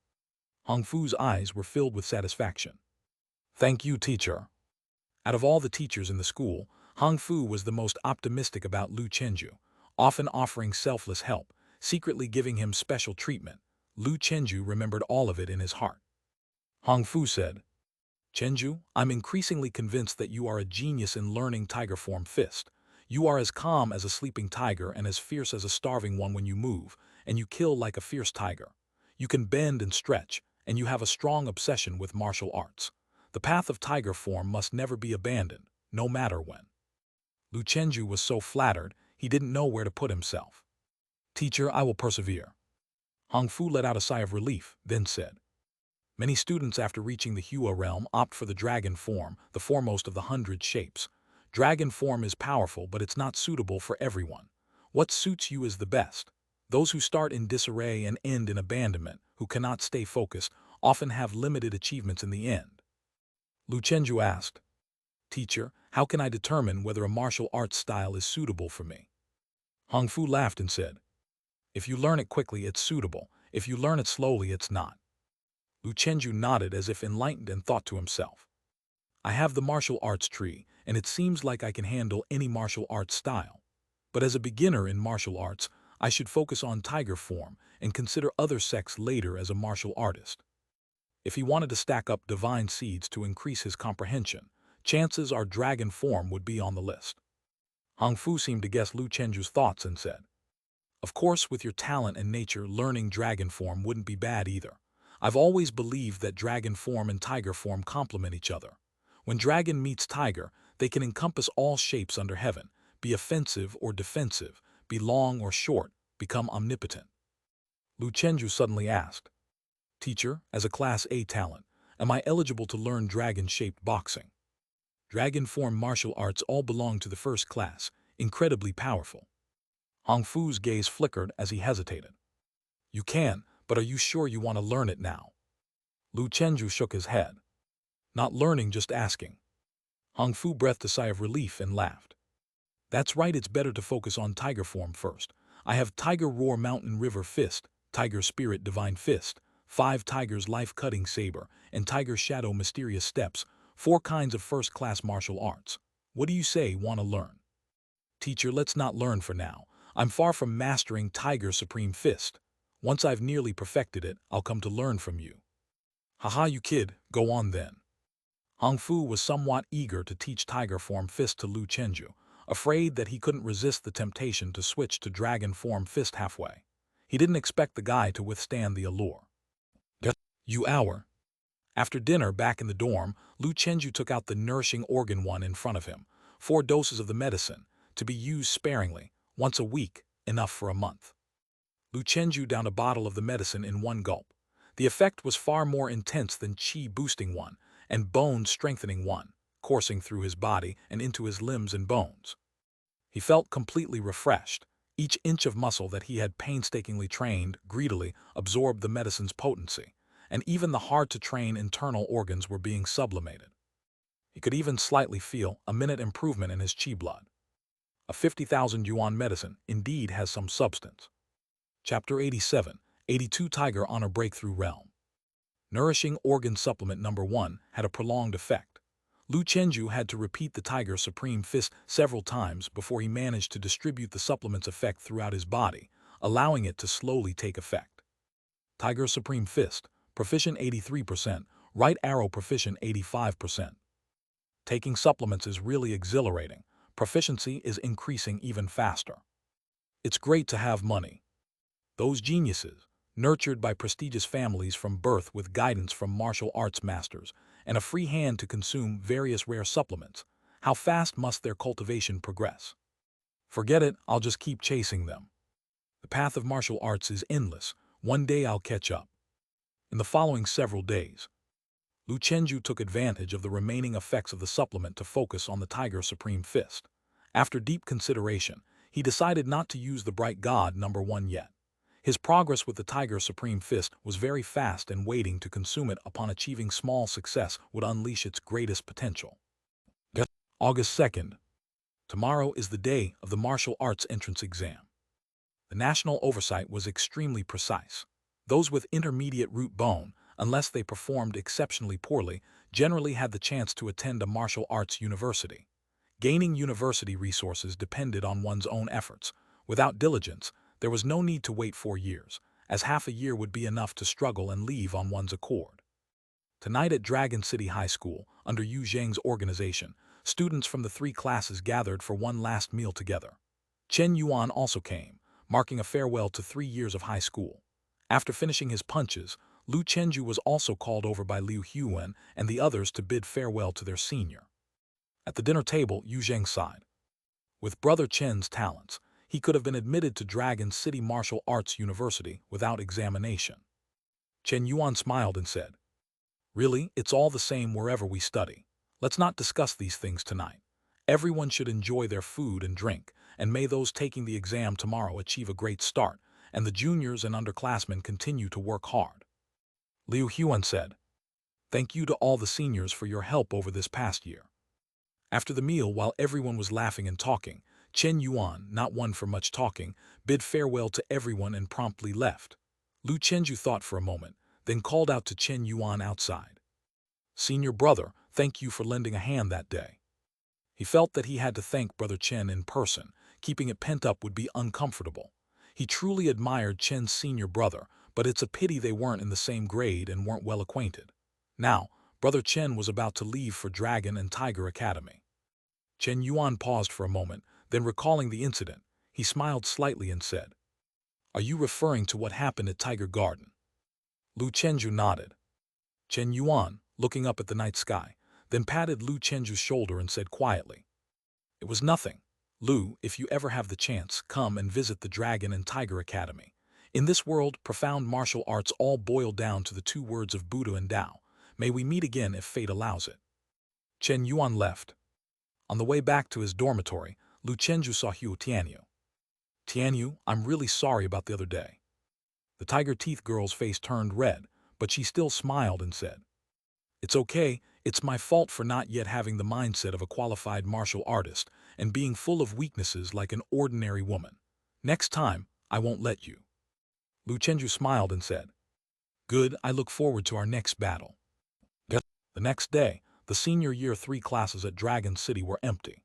Hong Fu's eyes were filled with satisfaction. Thank you, teacher. Out of all the teachers in the school, Hong Fu was the most optimistic about Lu Chenju, often offering selfless help, secretly giving him special treatment. Lu Chenju remembered all of it in his heart. Hong Fu said, Chenju, I'm increasingly convinced that you are a genius in learning tiger form fist. You are as calm as a sleeping tiger and as fierce as a starving one when you move, and you kill like a fierce tiger. You can bend and stretch, and you have a strong obsession with martial arts. The path of tiger form must never be abandoned, no matter when. Lu Chenju was so flattered, he didn't know where to put himself. Teacher, I will persevere. Hong Fu let out a sigh of relief, then said, many students after reaching the Hua realm opt for the dragon form, the foremost of the 100 shapes. Dragon form is powerful, but it's not suitable for everyone. What suits you is the best. Those who start in disarray and end in abandonment, who cannot stay focused, often have limited achievements in the end. Lu Chenju asked, Teacher, how can I determine whether a martial arts style is suitable for me? Hong Fu laughed and said, if you learn it quickly, it's suitable. If you learn it slowly, it's not. Lu Chenju nodded as if enlightened and thought to himself, I have the martial arts tree, and it seems like I can handle any martial arts style. But as a beginner in martial arts, I should focus on tiger form and consider other sects later as a martial artist. If he wanted to stack up divine seeds to increase his comprehension, chances are dragon form would be on the list. Hong Fu seemed to guess Lu Chenju's thoughts and said, of course, with your talent and nature, learning dragon form wouldn't be bad either. I've always believed that dragon form and tiger form complement each other. When dragon meets tiger, they can encompass all shapes under heaven, be offensive or defensive, be long or short, become omnipotent. Lu Chenju suddenly asked, Teacher, as a Class A talent, am I eligible to learn dragon-shaped boxing? Dragon form martial arts all belong to the first class, incredibly powerful. Hong Fu's gaze flickered as he hesitated. You can, but are you sure you want to learn it now? Lu Chenju shook his head. Not learning, just asking. Hong Fu breathed a sigh of relief and laughed. That's right, it's better to focus on tiger form first. I have Tiger Roar Mountain River Fist, Tiger Spirit Divine Fist, 5 Tigers Life Cutting Saber, and Tiger Shadow Mysterious Steps, 4 kinds of first-class martial arts. What do you say, want to learn? Teacher, let's not learn for now. I'm far from mastering Tiger Supreme Fist. Once I've nearly perfected it, I'll come to learn from you. Haha, you kid, go on then. Hong Fu was somewhat eager to teach Tiger Form Fist to Lu Chenju, afraid that he couldn't resist the temptation to switch to Dragon Form Fist halfway. He didn't expect the guy to withstand the allure. You hour. After dinner back in the dorm, Lu Chenju took out the nourishing organ one in front of him, 4 doses of the medicine, to be used sparingly, once a week, enough for a month. Lu Chenju downed a bottle of the medicine in one gulp. The effect was far more intense than qi-boosting one and bone-strengthening one, coursing through his body and into his limbs and bones. He felt completely refreshed. Each inch of muscle that he had painstakingly trained greedily absorbed the medicine's potency, and even the hard-to-train internal organs were being sublimated. He could even slightly feel a minute improvement in his qi blood. A 50,000 yuan medicine indeed has some substance. Chapter 87, 82 Tiger Honor Breakthrough Realm. Nourishing Organ Supplement Number 1 had a prolonged effect. Lu Chenju had to repeat the Tiger Supreme Fist several times before he managed to distribute the supplement's effect throughout his body, allowing it to slowly take effect. Tiger Supreme Fist, proficient 83%, right arrow proficient 85%. Taking supplements is really exhilarating. Proficiency is increasing even faster. It's great to have money. Those geniuses, nurtured by prestigious families from birth with guidance from martial arts masters and a free hand to consume various rare supplements, how fast must their cultivation progress? Forget it, I'll just keep chasing them. The path of martial arts is endless. One day I'll catch up. In the following several days, Lu Chenju took advantage of the remaining effects of the supplement to focus on the Tiger Supreme Fist. After deep consideration, he decided not to use the Bright God Number 1 yet. His progress with the Tiger Supreme Fist was very fast, and waiting to consume it upon achieving small success would unleash its greatest potential. August 2nd. Tomorrow is the day of the martial arts entrance exam. The national oversight was extremely precise. Those with intermediate root bone, unless they performed exceptionally poorly, generally had the chance to attend a martial arts university. Gaining university resources depended on one's own efforts. Without diligence, there was no need to wait 4 years, as half a year would be enough to struggle and leave on one's accord. Tonight at Dragon City High School, under Yu Zhang's organization, students from the three classes gathered for one last meal together. Chen Yuan also came, marking a farewell to 3 years of high school. After finishing his punches, Lu Chenju was also called over by Liu Huan and the others to bid farewell to their senior. At the dinner table, Yu Zhang sighed. With Brother Chen's talents, he could have been admitted to Dragon City Martial Arts University without examination. Chen Yuan smiled and said, "Really, it's all the same wherever we study. Let's not discuss these things tonight. Everyone should enjoy their food and drink, and may those taking the exam tomorrow achieve a great start, and the juniors and underclassmen continue to work hard." Liu Huan said, "Thank you to all the seniors for your help over this past year." After the meal, while everyone was laughing and talking, Chen Yuan, not one for much talking, bid farewell to everyone and promptly left. Lu Chenju thought for a moment, then called out to Chen Yuan outside. "Senior brother, thank you for lending a hand that day." He felt that he had to thank Brother Chen in person. Keeping it pent up would be uncomfortable. He truly admired Chen's senior brother, but it's a pity they weren't in the same grade and weren't well acquainted. Now, Brother Chen was about to leave for Dragon and Tiger Academy. Chen Yuan paused for a moment, then recalling the incident, he smiled slightly and said, "Are you referring to what happened at Tiger Garden?" Lu Chenju nodded. Chen Yuan, looking up at the night sky, then patted Lu Chenju's shoulder and said quietly, "It was nothing. Lu, if you ever have the chance, come and visit the Dragon and Tiger Academy. In this world, profound martial arts all boil down to the 2 words of Buddha and Tao. May we meet again if fate allows it." Chen Yuan left. On the way back to his dormitory, Lu Chenju saw Hu Tianyu. "Tianyu, I'm really sorry about the other day." The tiger teeth girl's face turned red, but she still smiled and said, "It's okay, it's my fault for not yet having the mindset of a qualified martial artist and being full of weaknesses like an ordinary woman. Next time, I won't let you." Lu Chenju smiled and said, "Good, I look forward to our next battle." The next day, the senior year 3 classes at Dragon City were empty.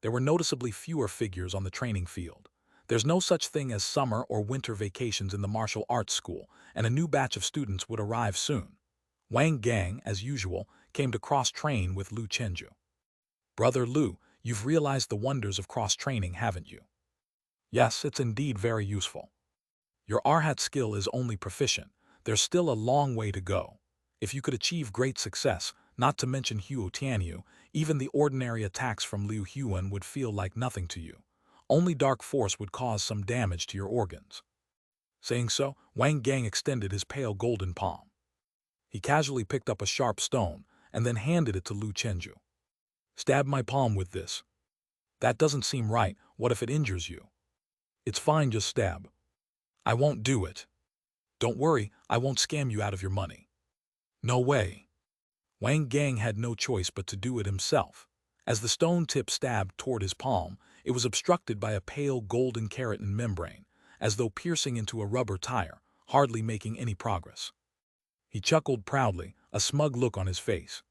There were noticeably fewer figures on the training field. There's no such thing as summer or winter vacations in the martial arts school, and a new batch of students would arrive soon. Wang Gang, as usual, came to cross-train with Lu Chenju. "Brother Lu, you've realized the wonders of cross-training, haven't you?" "Yes, it's indeed very useful." "Your Arhat skill is only proficient. There's still a long way to go. If you could achieve great success, not to mention Huo Tianyu, even the ordinary attacks from Liu Huan would feel like nothing to you. Only dark force would cause some damage to your organs." Saying so, Wang Gang extended his pale golden palm. He casually picked up a sharp stone and then handed it to Lu Chenju. "Stab my palm with this." "That doesn't seem right. What if it injures you?" "It's fine, just stab." "I won't do it." "Don't worry, I won't scam you out of your money." "No way." Wang Gang had no choice but to do it himself. As the stone tip stabbed toward his palm, it was obstructed by a pale golden keratin membrane, as though piercing into a rubber tire, hardly making any progress. He chuckled proudly, a smug look on his face.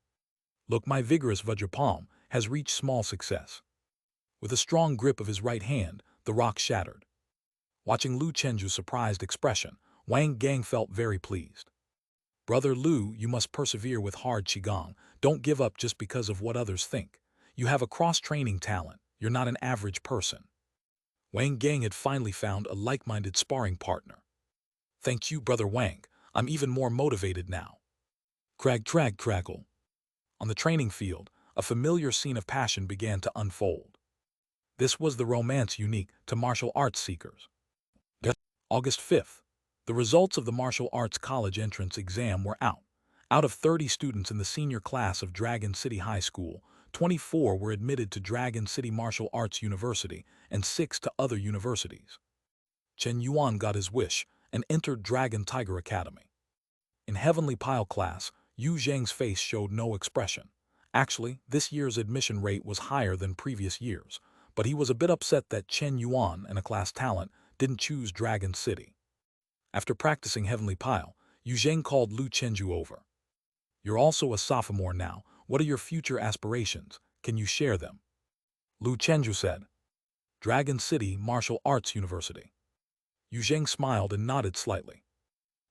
"Look, my vigorous Vajra palm has reached small success." With a strong grip of his right hand, the rock shattered. Watching Lu Chenju's surprised expression, Wang Gang felt very pleased. "Brother Lu, you must persevere with hard qigong. Don't give up just because of what others think. You have a cross-training talent. You're not an average person." Wang Gang had finally found a like-minded sparring partner. "Thank you, Brother Wang. I'm even more motivated now." Crackle. On the training field, a familiar scene of passion began to unfold. This was the romance unique to martial arts seekers. August 5th. The results of the Martial Arts College entrance exam were out. Out of 30 students in the senior class of Dragon City High School, 24 were admitted to Dragon City Martial Arts University and 6 to other universities. Chen Yuan got his wish and entered Dragon Tiger Academy. In Heavenly Pile class, Yu Zhang's face showed no expression. Actually, this year's admission rate was higher than previous years, but he was a bit upset that Chen Yuan and a class talent didn't choose Dragon City. After practicing Heavenly Pile, Yu Zhang called Lu Chenju over. "You're also a sophomore now. What are your future aspirations? Can you share them?" Lu Chenju said, "Dragon City Martial Arts University." Yu Zhang smiled and nodded slightly.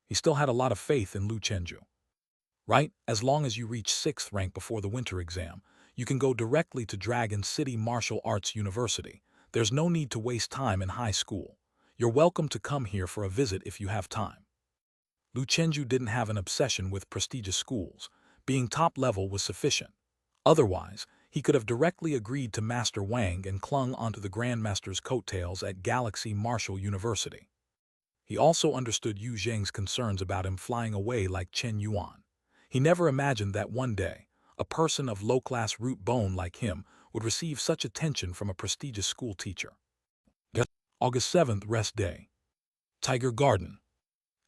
He still had a lot of faith in Lu Chenju. Right? As long as you reach 6th rank before the winter exam, you can go directly to Dragon City Martial Arts University. There's no need to waste time in high school. You're welcome to come here for a visit if you have time. Lu Chenju didn't have an obsession with prestigious schools. Being top level was sufficient. Otherwise, he could have directly agreed to Master Wang and clung onto the Grandmaster's coattails at Galaxy Martial University. He also understood Yu Zheng's concerns about him flying away like Chen Yuan. He never imagined that one day, a person of low-class root bone like him would receive such attention from a prestigious school teacher. August 7th, rest day. Tiger Garden.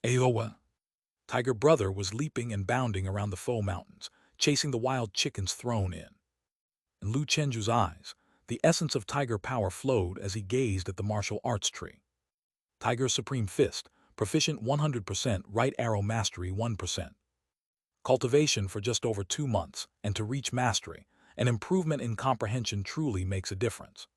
Aowa. Tiger Brother was leaping and bounding around the Faux Mountains, chasing the wild chickens thrown in. In Lu Chenju's eyes, the essence of tiger power flowed as he gazed at the martial arts tree. Tiger's Supreme Fist, proficient 100%, right arrow mastery 1%. Cultivation for just over 2 months, and to reach mastery, an improvement in comprehension truly makes a difference.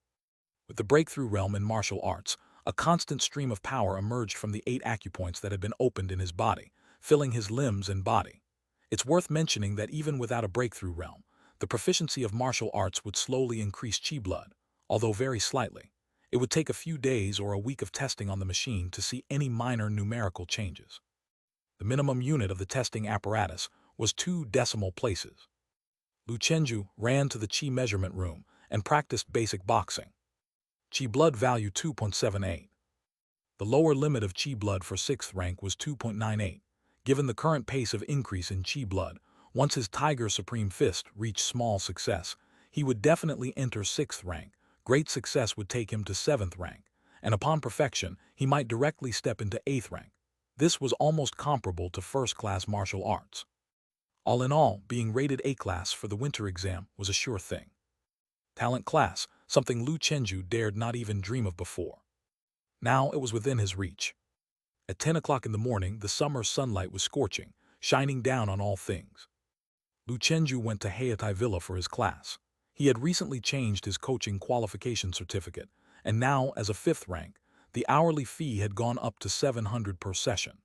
With the breakthrough realm in martial arts, a constant stream of power emerged from the 8 acupoints that had been opened in his body, filling his limbs and body. It's worth mentioning that even without a breakthrough realm, the proficiency of martial arts would slowly increase chi blood, although very slightly. It would take a few days or a week of testing on the machine to see any minor numerical changes. The minimum unit of the testing apparatus was 2 decimal places. Lu Chenju ran to the chi measurement room and practiced basic boxing. Chi blood value 2.78. The lower limit of chi blood for 6th rank was 2.98. Given the current pace of increase in chi blood, once his Tiger Supreme Fist reached small success, he would definitely enter 6th rank. Great success would take him to 7th rank, and upon perfection, he might directly step into 8th rank. This was almost comparable to first-class martial arts. All in all, being rated A-class for the winter exam was a sure thing. Talent class, something Lu Chenju dared not even dream of before. Now it was within his reach. At 10 o'clock in the morning, the summer sunlight was scorching, shining down on all things. Lu Chenju went to Heitai Villa for his class. He had recently changed his coaching qualification certificate, and now, as a 5th rank, the hourly fee had gone up to 700 per session.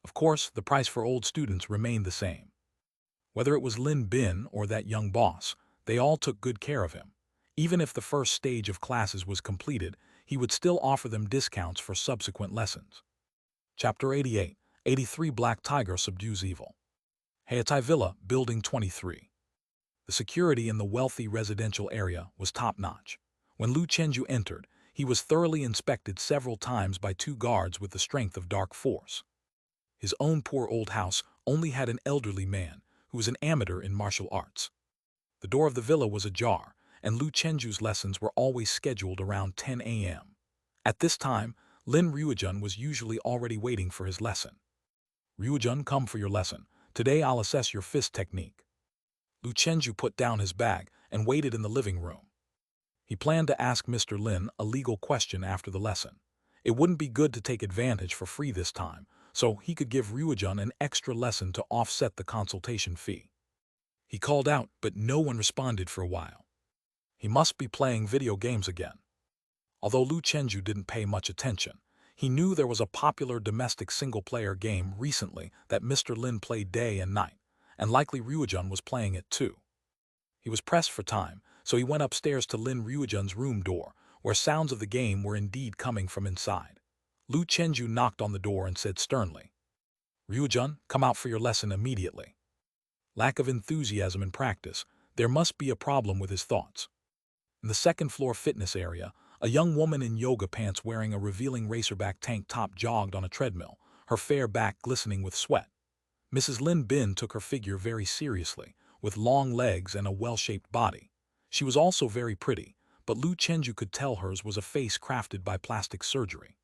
Of course, the price for old students remained the same. Whether it was Lin Bin or that young boss, they all took good care of him. Even if the first stage of classes was completed, he would still offer them discounts for subsequent lessons. Chapter 88, 83 Black Tiger Subdues Evil. Heitai Villa, Building 23. The security in the wealthy residential area was top-notch. When Lu Chenju entered, he was thoroughly inspected several times by 2 guards with the strength of dark force. His own poor old house only had an elderly man who was an amateur in martial arts. The door of the villa was ajar, and Lu Chenju's lessons were always scheduled around 10 a.m. At this time, Lin Ryujun was usually already waiting for his lesson. "Ryujun, come for your lesson. Today I'll assess your fist technique." Lu Chenju put down his bag and waited in the living room. He planned to ask Mr. Lin a legal question after the lesson. It wouldn't be good to take advantage for free this time, so he could give Ryujun an extra lesson to offset the consultation fee. He called out, but no one responded for a while. He must be playing video games again. Although Lu Chenju didn't pay much attention, he knew there was a popular domestic single-player game recently that Mr. Lin played day and night, and likely Ryujun was playing it too. He was pressed for time, so he went upstairs to Lin Ryujun's room door, where sounds of the game were indeed coming from inside. Lu Chenju knocked on the door and said sternly, "Ryujun, come out for your lesson immediately." Lack of enthusiasm in practice, there must be a problem with his thoughts. In the second-floor fitness area, a young woman in yoga pants wearing a revealing racerback tank top jogged on a treadmill, her fair back glistening with sweat. Mrs. Lin Bin took her figure very seriously, with long legs and a well-shaped body. She was also very pretty, but Lu Chenju could tell hers was a face crafted by plastic surgery.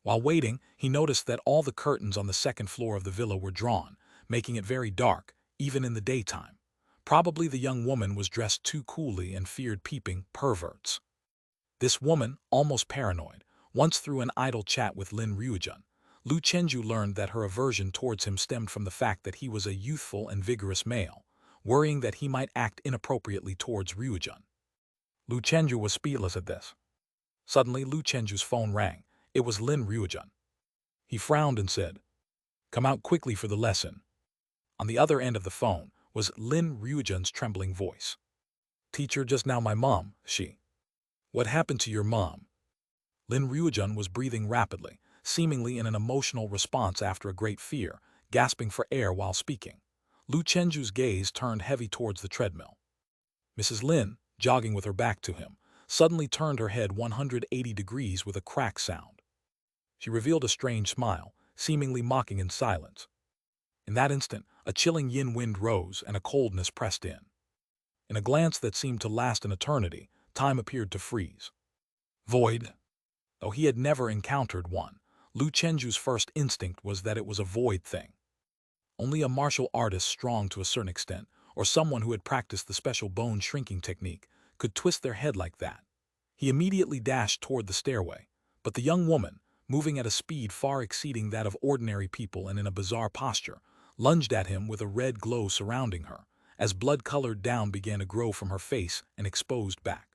While waiting, he noticed that all the curtains on the second floor of the villa were drawn, making it very dark, even in the daytime. Probably the young woman was dressed too coolly and feared peeping perverts. This woman, almost paranoid, once through an idle chat with Lin Ryujun. Lu Chenju learned that her aversion towards him stemmed from the fact that he was a youthful and vigorous male, worrying that he might act inappropriately towards Ryujun. Lu Chenju was speechless at this. Suddenly, Lu Chenju's phone rang. It was Lin Ryujun. He frowned and said, "Come out quickly for the lesson." On the other end of the phone was Lin Ryujun's trembling voice. "Teacher, just now my mom, she. What happened to your mom?" Lin Ryujun was breathing rapidly, seemingly in an emotional response after a great fear, gasping for air while speaking. Lu Chenju's gaze turned heavy towards the treadmill. Mrs. Lin, jogging with her back to him, suddenly turned her head 180 degrees with a crack sound. She revealed a strange smile, seemingly mocking in silence. In that instant, a chilling yin wind rose and a coldness pressed in. In a glance that seemed to last an eternity, time appeared to freeze. Void. Though he had never encountered one, Lu Chenju's first instinct was that it was a void thing. Only a martial artist strong to a certain extent, or someone who had practiced the special bone shrinking technique, could twist their head like that. He immediately dashed toward the stairway, but the young woman, moving at a speed far exceeding that of ordinary people and in a bizarre posture, lunged at him with a red glow surrounding her, as blood-colored down began to grow from her face and exposed back.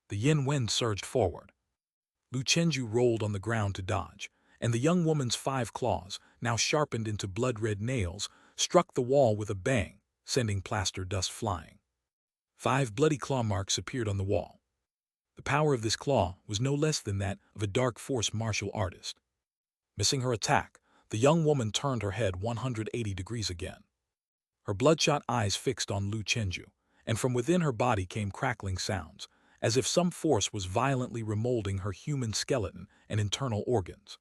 The yin wind surged forward. Lu Chenju rolled on the ground to dodge, and the young woman's 5 claws, now sharpened into blood-red nails, struck the wall with a bang, sending plaster dust flying. 5 bloody claw marks appeared on the wall. The power of this claw was no less than that of a dark force martial artist. Missing her attack, the young woman turned her head 180 degrees again. Her bloodshot eyes fixed on Lu Chenju, and from within her body came crackling sounds, as if some force was violently remolding her human skeleton and internal organs.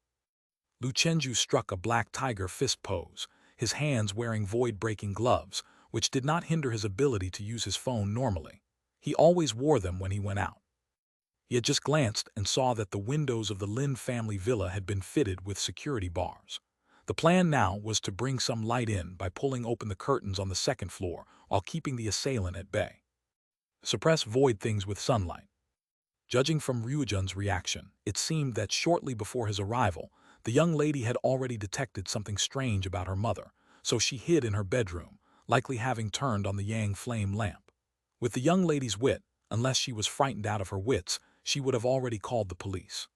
Lu Chenju struck a black tiger fist pose, his hands wearing void-breaking gloves, which did not hinder his ability to use his phone normally. He always wore them when he went out. He had just glanced and saw that the windows of the Lin family villa had been fitted with security bars. The plan now was to bring some light in by pulling open the curtains on the 2nd floor while keeping the assailant at bay. Suppress void things with sunlight. Judging from Ryujun's reaction, it seemed that shortly before his arrival, the young lady had already detected something strange about her mother, so she hid in her bedroom, likely having turned on the yang flame lamp. With the young lady's wit, unless she was frightened out of her wits, she would have already called the police.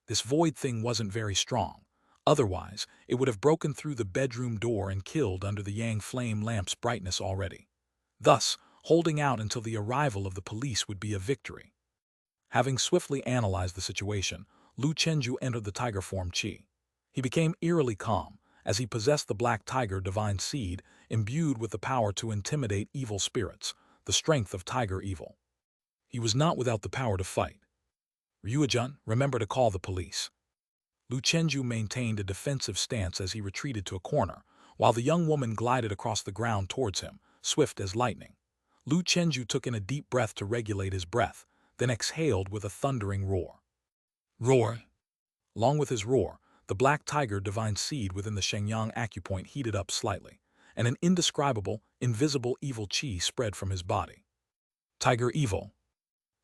This void thing wasn't very strong. Otherwise, it would have broken through the bedroom door and killed under the yang flame lamp's brightness already. Thus, holding out until the arrival of the police would be a victory. Having swiftly analyzed the situation, Lu Chenju entered the tiger form Qi. He became eerily calm, as he possessed the black tiger divine seed, imbued with the power to intimidate evil spirits, the strength of tiger evil. He was not without the power to fight. Ryujun, remember to call the police. Lu Chenju maintained a defensive stance as he retreated to a corner, while the young woman glided across the ground towards him, swift as lightning. Lu Chenju took in a deep breath to regulate his breath, then exhaled with a thundering roar. Roar! Along with his roar, the black tiger divine seed within the Shenyang acupoint heated up slightly, and an indescribable, invisible evil qi spread from his body. Tiger evil.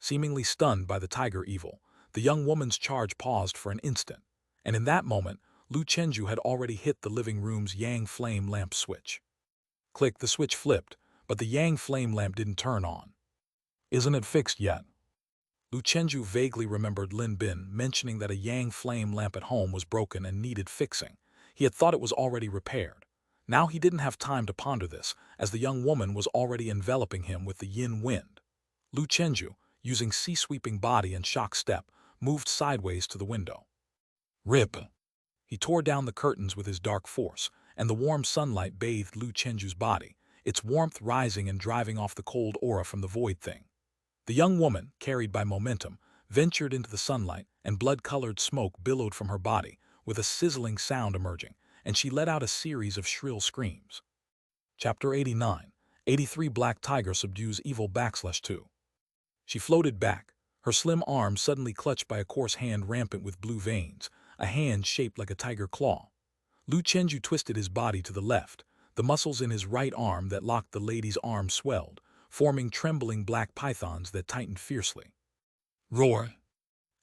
Seemingly stunned by the tiger evil, the young woman's charge paused for an instant, and in that moment, Lu Chenju had already hit the living room's yang flame lamp switch. Click, the switch flipped, but the yang flame lamp didn't turn on. Isn't it fixed yet? Lu Chenju vaguely remembered Lin Bin mentioning that a yang flame lamp at home was broken and needed fixing. He had thought it was already repaired. Now he didn't have time to ponder this, as the young woman was already enveloping him with the yin wind. Lu Chenju, using sea-sweeping body and shock step, moved sideways to the window. Rip! He tore down the curtains with his dark force, and the warm sunlight bathed Lu Chenju's body, its warmth rising and driving off the cold aura from the void thing. The young woman, carried by momentum, ventured into the sunlight, and blood-colored smoke billowed from her body, with a sizzling sound emerging, and she let out a series of shrill screams. Chapter 89. 83 Black Tiger Subdues Evil /2. She floated back, her slim arm suddenly clutched by a coarse hand rampant with blue veins, a hand shaped like a tiger claw. Lu Chenju twisted his body to the left, the muscles in his right arm that locked the lady's arm swelled, forming trembling black pythons that tightened fiercely. Roar!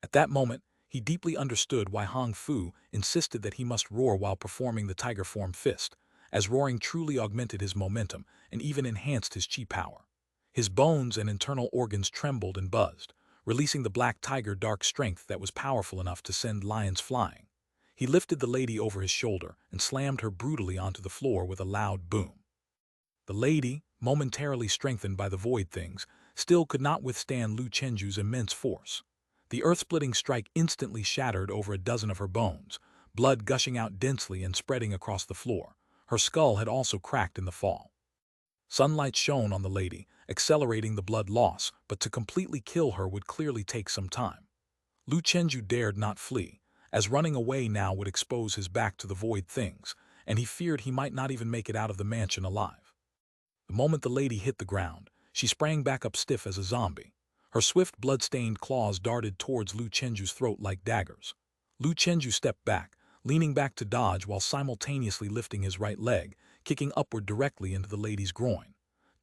At that moment, he deeply understood why Hong Fu insisted that he must roar while performing the tiger form fist, as roaring truly augmented his momentum and even enhanced his chi power. His bones and internal organs trembled and buzzed, releasing the black tiger dark strength that was powerful enough to send lions flying. He lifted the lady over his shoulder and slammed her brutally onto the floor with a loud boom. The lady, momentarily strengthened by the void things, still could not withstand Lu Chenju's immense force. The earth-splitting strike instantly shattered over a dozen of her bones, blood gushing out densely and spreading across the floor. Her skull had also cracked in the fall. Sunlight shone on the lady, accelerating the blood loss, but to completely kill her would clearly take some time. Lu Chenju dared not flee, as running away now would expose his back to the void things, and he feared he might not even make it out of the mansion alive. The moment the lady hit the ground, she sprang back up stiff as a zombie. Her swift blood-stained claws darted towards Lu Chenju's throat like daggers. Lu Chenju stepped back, leaning back to dodge while simultaneously lifting his right leg, kicking upward directly into the lady's groin.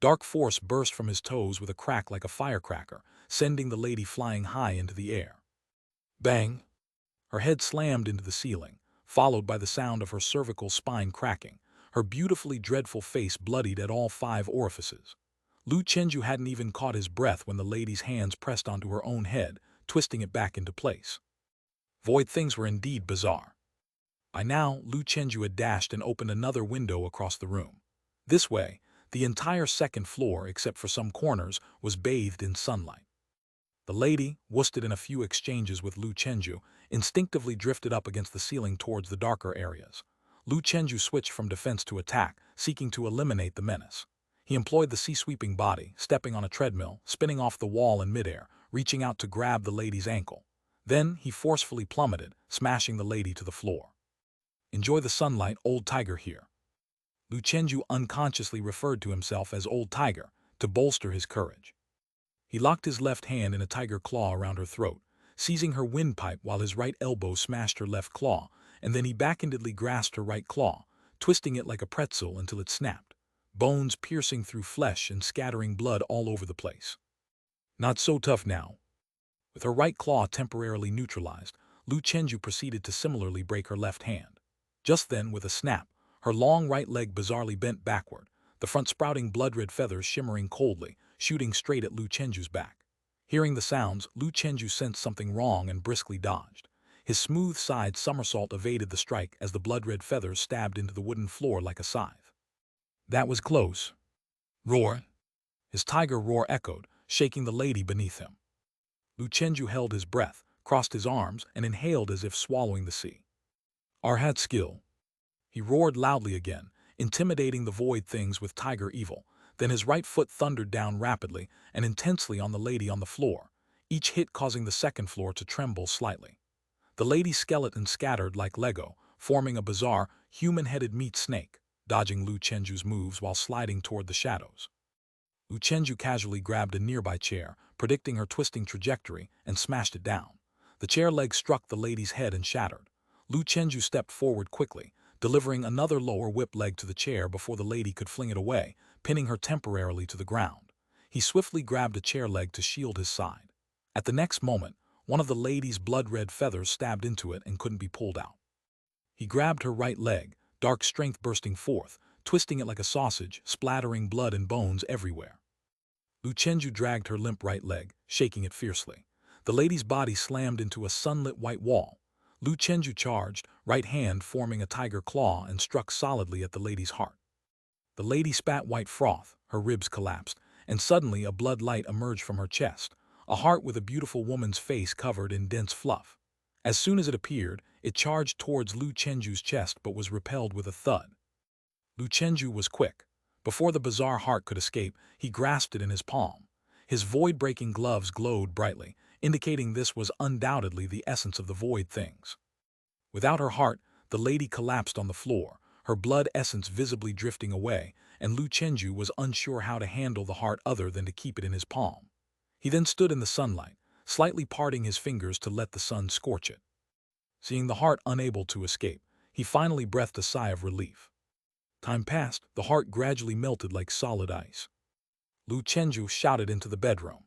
Dark force burst from his toes with a crack like a firecracker, sending the lady flying high into the air. Bang! Her head slammed into the ceiling, followed by the sound of her cervical spine cracking, her beautifully dreadful face bloodied at all 5 orifices. Lu Chenju hadn't even caught his breath when the lady's hands pressed onto her own head, twisting it back into place. Void things were indeed bizarre. By now, Lu Chenju had dashed and opened another window across the room. This way, the entire second floor, except for some corners, was bathed in sunlight. The lady, worsted in a few exchanges with Lu Chenju, instinctively drifted up against the ceiling towards the darker areas. Lu Chenju switched from defense to attack, seeking to eliminate the menace. He employed the sea-sweeping body, stepping on a treadmill, spinning off the wall in midair, reaching out to grab the lady's ankle. Then he forcefully plummeted, smashing the lady to the floor. "Enjoy the sunlight, old tiger here." Lu Chenju unconsciously referred to himself as Old Tiger, to bolster his courage. He locked his left hand in a tiger claw around her throat, seizing her windpipe while his right elbow smashed her left claw, and then he backhandedly grasped her right claw, twisting it like a pretzel until it snapped, bones piercing through flesh and scattering blood all over the place. Not so tough now. With her right claw temporarily neutralized, Lu Chenju proceeded to similarly break her left hand. Just then, with a snap, her long right leg bizarrely bent backward, the front sprouting blood-red feathers shimmering coldly, shooting straight at Lu Chenju's back. Hearing the sounds, Lu Chenju sensed something wrong and briskly dodged. His smooth-side somersault evaded the strike as the blood-red feathers stabbed into the wooden floor like a scythe. That was close. Roar! His tiger roar echoed, shaking the lady beneath him. Lu Chenju held his breath, crossed his arms, and inhaled as if swallowing the sea. Arhat skill. He roared loudly again, intimidating the void things with tiger evil. Then his right foot thundered down rapidly and intensely on the lady on the floor, each hit causing the second floor to tremble slightly. The lady's skeleton scattered like Lego, forming a bizarre, human-headed meat snake, dodging Lu Chenju's moves while sliding toward the shadows. Lu Chenju casually grabbed a nearby chair, predicting her twisting trajectory, and smashed it down. The chair leg struck the lady's head and shattered. Lu Chenju stepped forward quickly, delivering another lower whip leg to the chair before the lady could fling it away, pinning her temporarily to the ground. He swiftly grabbed a chair leg to shield his side. At the next moment, one of the lady's blood-red feathers stabbed into it and couldn't be pulled out. He grabbed her right leg, dark strength bursting forth, twisting it like a sausage, splattering blood and bones everywhere. Lu Chenju dragged her limp right leg, shaking it fiercely. The lady's body slammed into a sunlit white wall. Lu Chenju charged, right hand forming a tiger claw, and struck solidly at the lady's heart. The lady spat white froth, her ribs collapsed, and suddenly a blood light emerged from her chest, a heart with a beautiful woman's face covered in dense fluff. As soon as it appeared, it charged towards Lu Chenju's chest but was repelled with a thud. Lu Chenju was quick. Before the bizarre heart could escape, he grasped it in his palm. His void-breaking gloves glowed brightly, indicating this was undoubtedly the essence of the void things. Without her heart, the lady collapsed on the floor, her blood essence visibly drifting away, and Lu Chenju was unsure how to handle the heart other than to keep it in his palm. He then stood in the sunlight, slightly parting his fingers to let the sun scorch it. Seeing the heart unable to escape, he finally breathed a sigh of relief. Time passed, the heart gradually melted like solid ice. Lu Chenju shouted into the bedroom.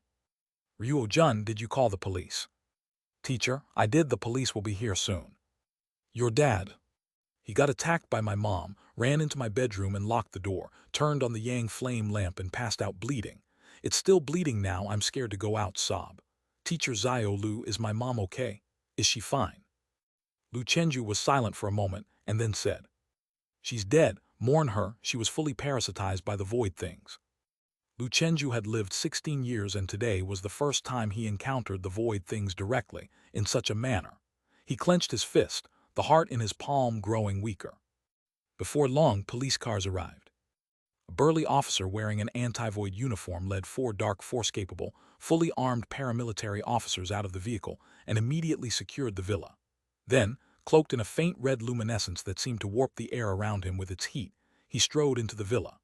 "Ryuo-jun, did you call the police?" "Teacher, I did. The police will be here soon." "Your dad?" "He got attacked by my mom, ran into my bedroom and locked the door, turned on the yang flame lamp and passed out bleeding. It's still bleeding now. I'm scared to go out." Sob. "Teacher Zio Lu, is my mom okay? Is she fine?" Lu Chenju was silent for a moment and then said, "She's dead. Mourn her, she was fully parasitized by the void things. Lu Chenju had lived 16 years, and today was the first time he encountered the void things directly, in such a manner. He clenched his fist, the heart in his palm growing weaker. Before long, police cars arrived. A burly officer wearing an anti-void uniform led 4 dark force-capable, fully armed paramilitary officers out of the vehicle and immediately secured the villa. Then, cloaked in a faint red luminescence that seemed to warp the air around him with its heat, he strode into the villa.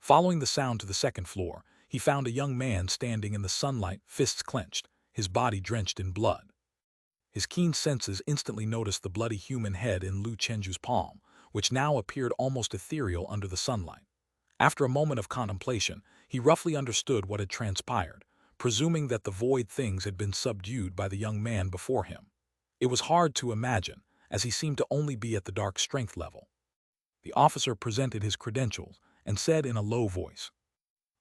Following the sound to the second floor, he found a young man standing in the sunlight, fists clenched, his body drenched in blood. His keen senses instantly noticed the bloody human head in Lu Chenju's palm, which now appeared almost ethereal under the sunlight. After a moment of contemplation, he roughly understood what had transpired, presuming that the void things had been subdued by the young man before him. It was hard to imagine, as he seemed to only be at the dark strength level. The officer presented his credentials and said in a low voice,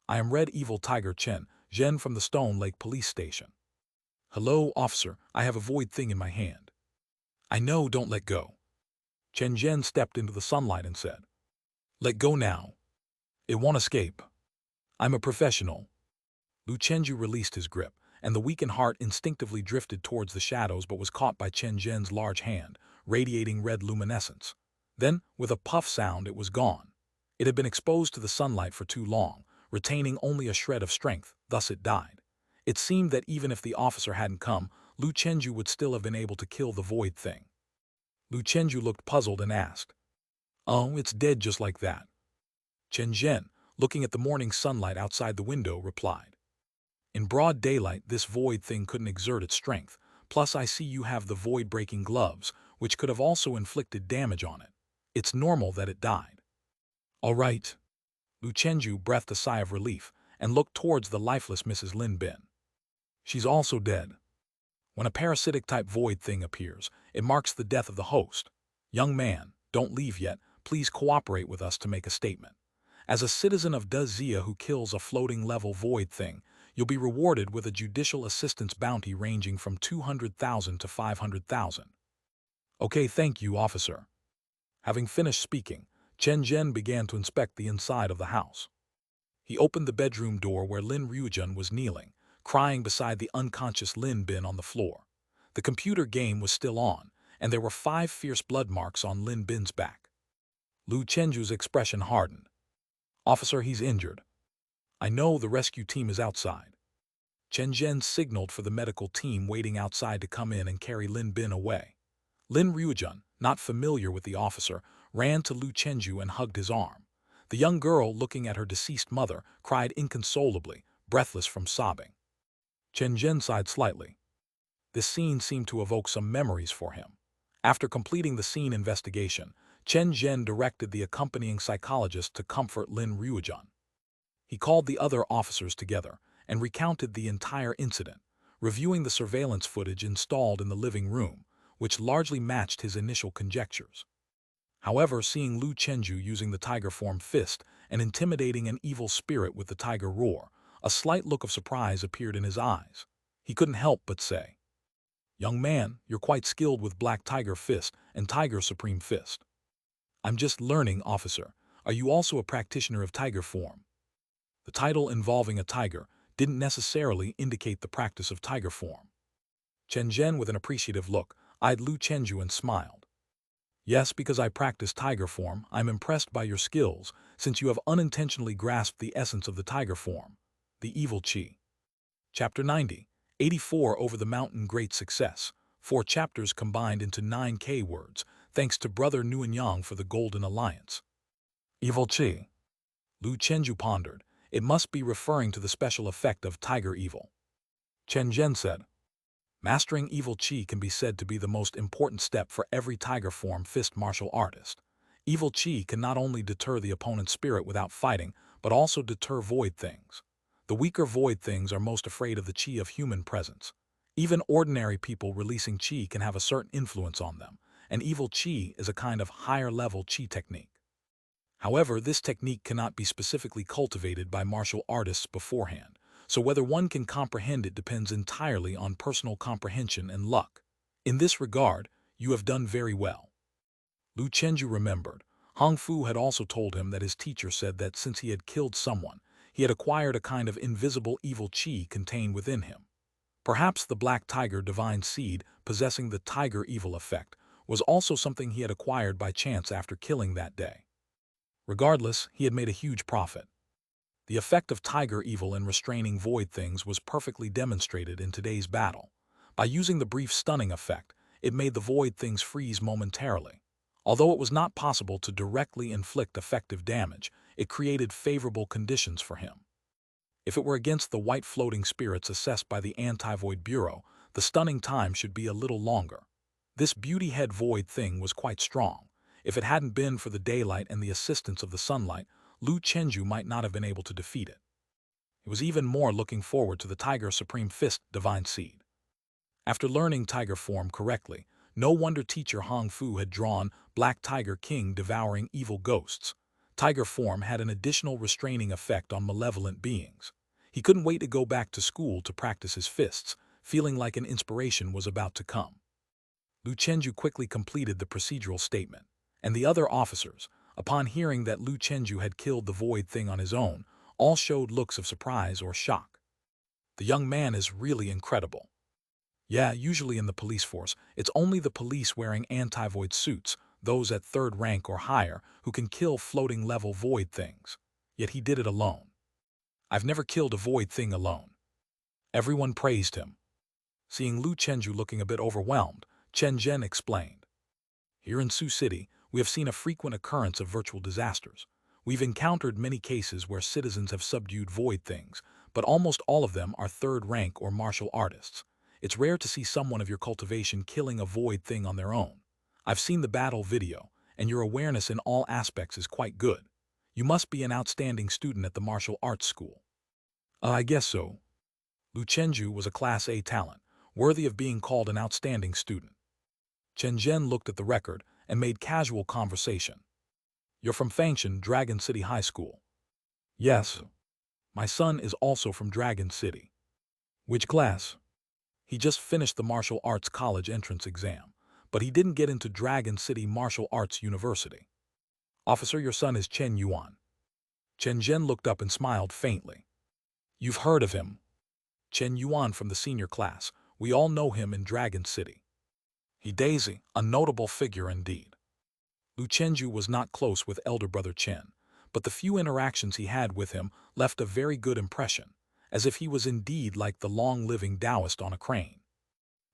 "I am Red Evil Tiger Chen, Zhen from the Stone Lake Police Station." "Hello, officer, I have a void thing in my hand." "I know, don't let go." Chen Zhen stepped into the sunlight and said, "Let go now. It won't escape. I'm a professional." Lu Chenju released his grip, and the weakened heart instinctively drifted towards the shadows but was caught by Chen Zhen's large hand, radiating red luminescence. Then, with a puff sound, it was gone. It had been exposed to the sunlight for too long, retaining only a shred of strength, thus it died. It seemed that even if the officer hadn't come, Lu Chenju would still have been able to kill the void thing. Lu Chenju looked puzzled and asked, "Oh, it's dead just like that?" Chen Zhen, looking at the morning sunlight outside the window, replied, "In broad daylight, this void thing couldn't exert its strength, plus I see you have the void-breaking gloves, which could have also inflicted damage on it. It's normal that it died." "All right." Lu Chenju breathed a sigh of relief and looked towards the lifeless Mrs. Lin Bin. "She's also dead. When a parasitic-type void thing appears, it marks the death of the host. Young man, don't leave yet, please cooperate with us to make a statement. As a citizen of Dezia who kills a floating-level void thing, you'll be rewarded with a judicial assistance bounty ranging from 200,000 to 500,000. "Okay, thank you, officer." Having finished speaking, Chen Zhen began to inspect the inside of the house. He opened the bedroom door where Lin Ryujun was kneeling, crying beside the unconscious Lin Bin on the floor. The computer game was still on, and there were 5 fierce blood marks on Lin Bin's back. Lu Chenju's expression hardened. "Officer, he's injured." "I know, the rescue team is outside." Chen Zhen signaled for the medical team waiting outside to come in and carry Lin Bin away. Lin Ryujun, not familiar with the officer, ran to Lu Chenju and hugged his arm. The young girl, looking at her deceased mother, cried inconsolably, breathless from sobbing. Chen Zhen sighed slightly. This scene seemed to evoke some memories for him. After completing the scene investigation, Chen Zhen directed the accompanying psychologist to comfort Lin Ryujun. He called the other officers together and recounted the entire incident, reviewing the surveillance footage installed in the living room, which largely matched his initial conjectures. However, seeing Lu Chenju using the tiger form fist and intimidating an evil spirit with the tiger roar, a slight look of surprise appeared in his eyes. He couldn't help but say, "Young man, you're quite skilled with Black Tiger Fist and Tiger Supreme Fist." "I'm just learning, officer. Are you also a practitioner of tiger form?" The title involving a tiger didn't necessarily indicate the practice of tiger form. Chen Zhen, with an appreciative look, eyed Lu Chenju and smiled. "Yes, because I practice tiger form, I'm impressed by your skills, since you have unintentionally grasped the essence of the tiger form, the evil chi." Chapter 90, 84 Over the Mountain. Great success. 4 chapters combined into 9K words, thanks to Brother Nuanyang for the Golden Alliance. Evil chi. Lu Chenju pondered. It must be referring to the special effect of tiger evil. Chen Zhen said, "Mastering evil chi can be said to be the most important step for every tiger form fist martial artist. Evil chi can not only deter the opponent's spirit without fighting, but also deter void things. The weaker void things are most afraid of the chi of human presence. Even ordinary people releasing chi can have a certain influence on them, and evil chi is a kind of higher-level chi technique. However, this technique cannot be specifically cultivated by martial artists beforehand, so whether one can comprehend it depends entirely on personal comprehension and luck. In this regard, you have done very well." Lu Chenju remembered. Hong Fu had also told him that his teacher said that since he had killed someone, he had acquired a kind of invisible evil chi contained within him. Perhaps the black tiger divine seed, possessing the tiger evil effect, was also something he had acquired by chance after killing that day. Regardless, he had made a huge profit. The effect of tiger evil in restraining void things was perfectly demonstrated in today's battle. By using the brief stunning effect, it made the void things freeze momentarily. Although it was not possible to directly inflict effective damage, it created favorable conditions for him. If it were against the white floating spirits assessed by the Anti-Void Bureau, the stunning time should be a little longer. This beauty head void thing was quite strong. If it hadn't been for the daylight and the assistance of the sunlight, Lu Chenju might not have been able to defeat it. He was even more looking forward to the Tiger Supreme Fist Divine Seed. After learning Tiger form correctly, no wonder teacher Hong Fu had drawn Black Tiger King devouring evil ghosts. Tiger form had an additional restraining effect on malevolent beings. He couldn't wait to go back to school to practice his fists, feeling like an inspiration was about to come. Lu Chenju quickly completed the procedural statement, and the other officers, upon hearing that Lu Chenju had killed the void thing on his own, all showed looks of surprise or shock. The young man is really incredible. Yeah, usually in the police force, it's only the police wearing anti-void suits, those at third rank or higher, who can kill floating-level void things. Yet he did it alone. I've never killed a void thing alone. Everyone praised him. Seeing Lu Chenju looking a bit overwhelmed, Chen Zhen explained. Here in Sioux City, we have seen a frequent occurrence of virtual disasters. We've encountered many cases where citizens have subdued void things, but almost all of them are third-rank or martial artists. It's rare to see someone of your cultivation killing a void thing on their own. I've seen the battle video, and your awareness in all aspects is quite good. You must be an outstanding student at the martial arts school. I guess so. Lu Chenju was a Class A talent, worthy of being called an outstanding student. Chen Zhen looked at the record and made casual conversation. You're from Fangshan, Dragon City High School. Yes. My son is also from Dragon City. Which class? He just finished the martial arts college entrance exam, but he didn't get into Dragon City Martial Arts University. Officer, your son is Chen Yuan. Chen Zhen looked up and smiled faintly. You've heard of him. Chen Yuan from the senior class. We all know him in Dragon City. He Daisy, a notable figure indeed. Lu Chenju was not close with elder brother Chen, but the few interactions he had with him left a very good impression, as if he was indeed like the long-living Taoist on a crane.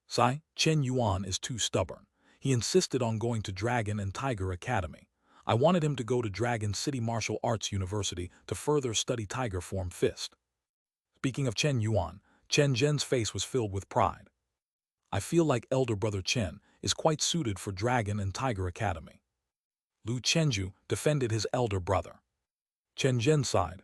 Sai, Chen Yuan is too stubborn. He insisted on going to Dragon and Tiger Academy. I wanted him to go to Dragon City Martial Arts University to further study Tiger Form Fist. Speaking of Chen Yuan, Chen Zhen's face was filled with pride. I feel like elder brother Chen is quite suited for Dragon and Tiger Academy. Lu Chenju defended his elder brother. Chen Zhen sighed.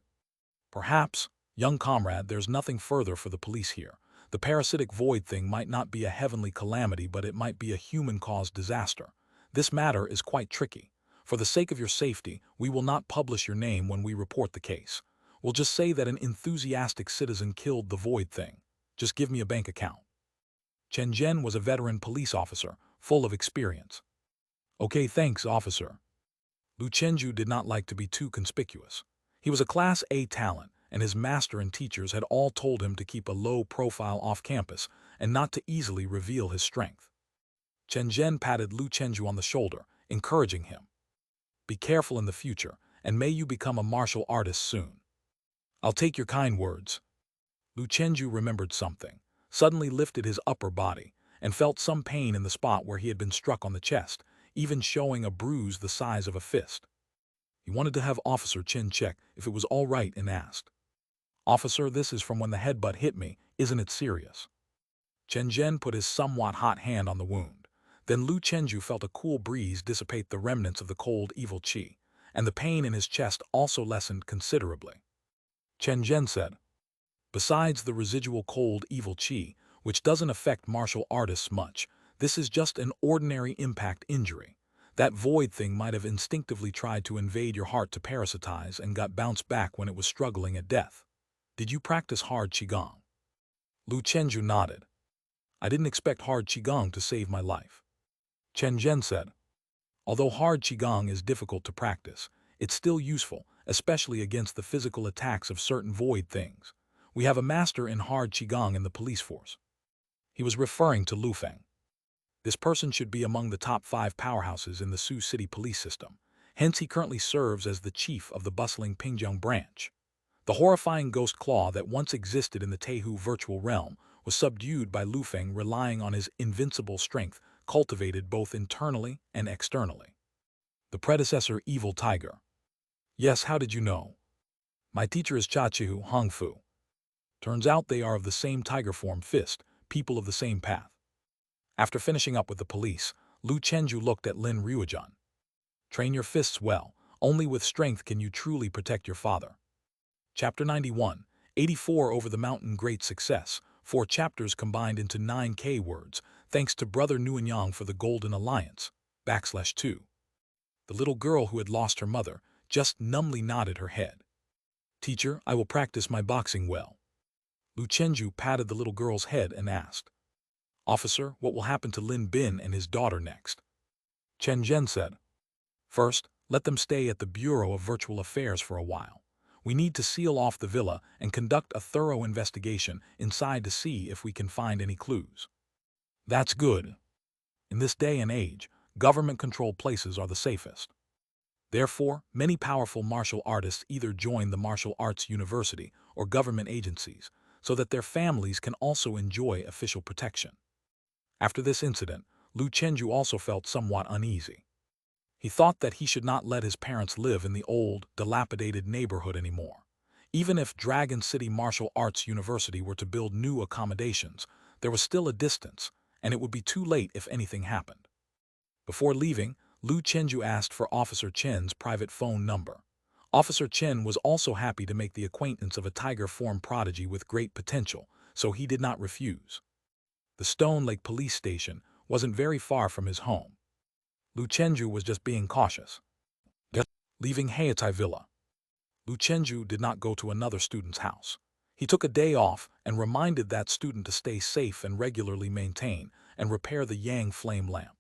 Perhaps, young comrade, there's nothing further for the police here. The parasitic void thing might not be a heavenly calamity, but it might be a human-caused disaster. This matter is quite tricky. For the sake of your safety, we will not publish your name when we report the case. We'll just say that an enthusiastic citizen killed the void thing. Just give me a bank account. Chen Zhen was a veteran police officer, full of experience. Okay, thanks, officer. Lu Chenju did not like to be too conspicuous. He was a Class A talent, and his master and teachers had all told him to keep a low profile off campus and not to easily reveal his strength. Chen Zhen patted Lu Chenju on the shoulder, encouraging him. Be careful in the future, and may you become a martial artist soon. I'll take your kind words. Lu Chenju remembered something, suddenly lifted his upper body, and felt some pain in the spot where he had been struck on the chest, even showing a bruise the size of a fist. He wanted to have Officer Chen check if it was all right and asked, Officer, this is from when the headbutt hit me, isn't it serious? Chen Zhen put his somewhat hot hand on the wound. Then Lu Chenju felt a cool breeze dissipate the remnants of the cold evil qi, and the pain in his chest also lessened considerably. Chen Zhen said, besides the residual cold evil qi, which doesn't affect martial artists much, this is just an ordinary impact injury. That void thing might have instinctively tried to invade your heart to parasitize and got bounced back when it was struggling at death. Did you practice hard qigong? Lu Chenju nodded. I didn't expect hard qigong to save my life. Chen Zhen said, Although hard Qigong is difficult to practice, it's still useful, especially against the physical attacks of certain void things. We have a master in hard Qigong in the police force. He was referring to Lu Feng. This person should be among the top 5 powerhouses in the Sioux City police system. Hence, he currently serves as the chief of the bustling Pingjiang branch. The horrifying ghost claw that once existed in the Tehu virtual realm was subdued by Lu Feng, relying on his invincible strength, cultivated both internally and externally. The predecessor evil tiger. Yes, how did you know? My teacher is Chachihu Hongfu. Turns out they are of the same tiger form fist, people of the same path. After finishing up with the police, Lu Chenju looked at Lin Ruojian. Train your fists well, only with strength can you truly protect your father. Chapter 91, 84 Over the Mountain. Great success, 4 chapters combined into 9K words, thanks to Brother Nguyen for the Golden Alliance, /2. The little girl who had lost her mother just numbly nodded her head. Teacher, I will practice my boxing well. Lu Chenju patted the little girl's head and asked, Officer, what will happen to Lin Bin and his daughter next? Chen Zhen said, First, let them stay at the Bureau of Virtual Affairs for a while. We need to seal off the villa and conduct a thorough investigation inside to see if we can find any clues. That's good. In this day and age, government-controlled places are the safest. Therefore, many powerful martial artists either join the martial arts university or government agencies, so that their families can also enjoy official protection. After this incident, Lu Chenju also felt somewhat uneasy. He thought that he should not let his parents live in the old, dilapidated neighborhood anymore. Even if Dragon City Martial Arts University were to build new accommodations, there was still a distance, and it would be too late if anything happened. Before leaving, Lu Chenju asked for Officer Chen's private phone number. Officer Chen was also happy to make the acquaintance of a tiger form prodigy with great potential, so he did not refuse. The Stone Lake police station wasn't very far from his home. Lu Chenju was just being cautious. Leaving Hayatai Villa, Lu Chenju did not go to another student's house. He took a day off and reminded that student to stay safe and regularly maintain and repair the Yang flame lamp.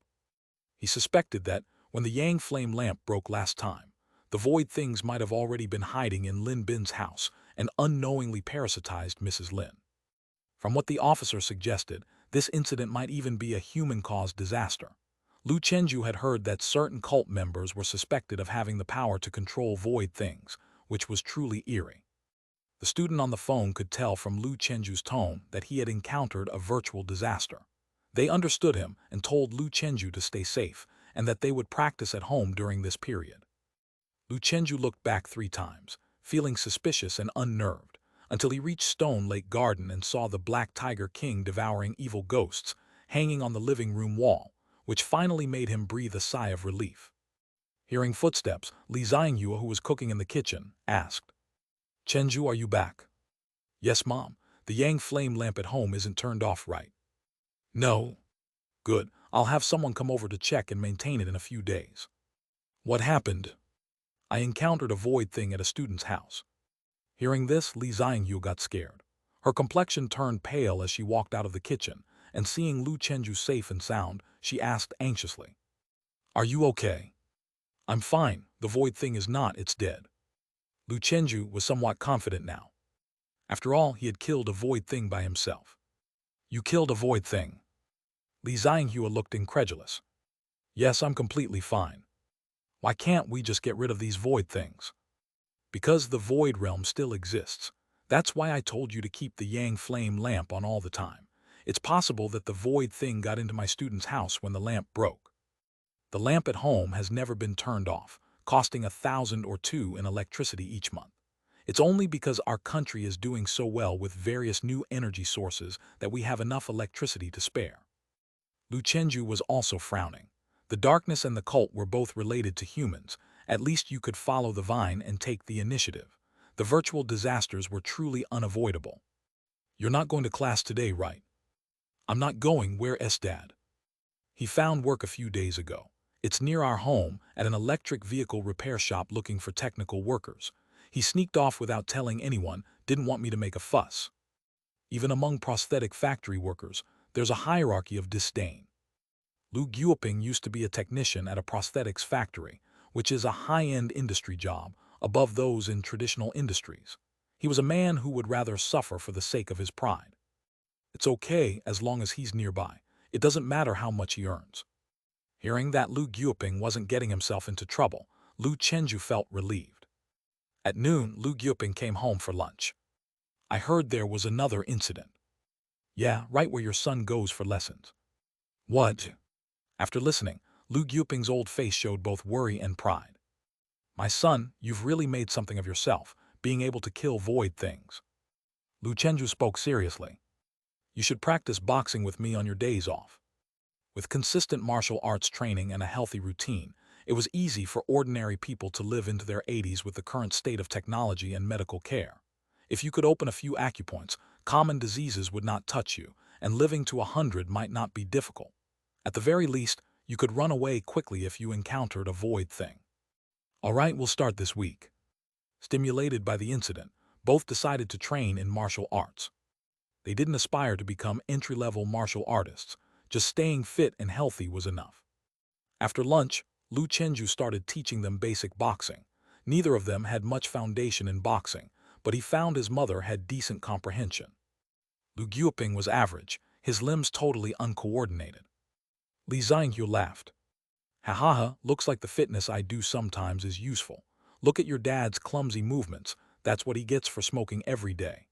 He suspected that, when the Yang flame lamp broke last time, the void things might have already been hiding in Lin Bin's house and unknowingly parasitized Mrs. Lin. From what the officer suggested, this incident might even be a human-caused disaster. Lu Chenju had heard that certain cult members were suspected of having the power to control void things, which was truly eerie. The student on the phone could tell from Lu Chenju's tone that he had encountered a virtual disaster. They understood him and told Lu Chenju to stay safe and that they would practice at home during this period. Lu Chenju looked back 3 times, feeling suspicious and unnerved, until he reached Stone Lake Garden and saw the Black Tiger King devouring evil ghosts hanging on the living room wall, which finally made him breathe a sigh of relief. Hearing footsteps, Li Xianghua, who was cooking in the kitchen, asked, Chenju, are you back? Yes, Mom. The Yang flame lamp at home isn't turned off right. No. Good. I'll have someone come over to check and maintain it in a few days. What happened? I encountered a void thing at a student's house. Hearing this, Li Xianghua got scared. Her complexion turned pale as she walked out of the kitchen, and seeing Lu Chenju safe and sound, she asked anxiously, Are you okay? I'm fine. The void thing is not, it's dead. Lu Chenju was somewhat confident now. After all, he had killed a void thing by himself. You killed a void thing? Li Xianghua looked incredulous. Yes, I'm completely fine. Why can't we just get rid of these void things? Because the void realm still exists. That's why I told you to keep the Yang flame lamp on all the time. It's possible that the void thing got into my student's house when the lamp broke. The lamp at home has never been turned off, costing 1,000 or 2 in electricity each month. It's only because our country is doing so well with various new energy sources that we have enough electricity to spare. Lu Chenju was also frowning. The darkness and the cult were both related to humans. At least you could follow the vine and take the initiative. The virtual disasters were truly unavoidable. You're not going to class today, right? I'm not going. Where's Dad? He found work a few days ago. It's near our home at an electric vehicle repair shop looking for technical workers. He sneaked off without telling anyone, didn't want me to make a fuss. Even among prosthetic factory workers, there's a hierarchy of disdain. Lu Guoping used to be a technician at a prosthetics factory, which is a high-end industry job, above those in traditional industries. He was a man who would rather suffer for the sake of his pride. It's okay as long as he's nearby. It doesn't matter how much he earns. Hearing that Lu Guoping wasn't getting himself into trouble, Lu Chenju felt relieved. At noon, Lu Guoping came home for lunch. I heard there was another incident. Yeah, right where your son goes for lessons. What? After listening, Lu Guoping's old face showed both worry and pride. My son, you've really made something of yourself, being able to kill void things. Lu Chenju spoke seriously. You should practice boxing with me on your days off. With consistent martial arts training and a healthy routine, it was easy for ordinary people to live into their 80s with the current state of technology and medical care. If you could open a few acupoints, common diseases would not touch you, and living to 100 might not be difficult. At the very least, you could run away quickly if you encountered a void thing. All right, we'll start this week. Stimulated by the incident, both decided to train in martial arts. They didn't aspire to become entry-level martial artists. Just staying fit and healthy was enough. After lunch, Lu Chenju started teaching them basic boxing. Neither of them had much foundation in boxing, but he found his mother had decent comprehension. Lu Guoping was average, his limbs totally uncoordinated. Li Zhanghu laughed. Ha ha ha, looks like the fitness I do sometimes is useful. Look at your dad's clumsy movements, that's what he gets for smoking every day.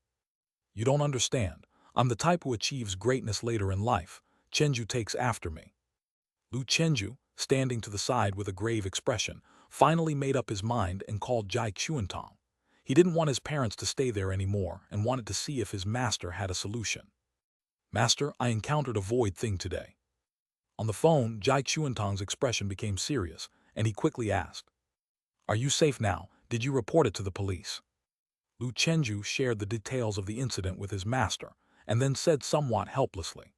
You don't understand, I'm the type who achieves greatness later in life. Chenju takes after me. Lu Chenju, standing to the side with a grave expression, finally made up his mind and called Jai Qiuntong. He didn't want his parents to stay there anymore and wanted to see if his master had a solution. Master, I encountered a void thing today. On the phone, Jai Qiuntong's expression became serious, and he quickly asked, Are you safe now? Did you report it to the police? Lu Chenju shared the details of the incident with his master, and then said somewhat helplessly,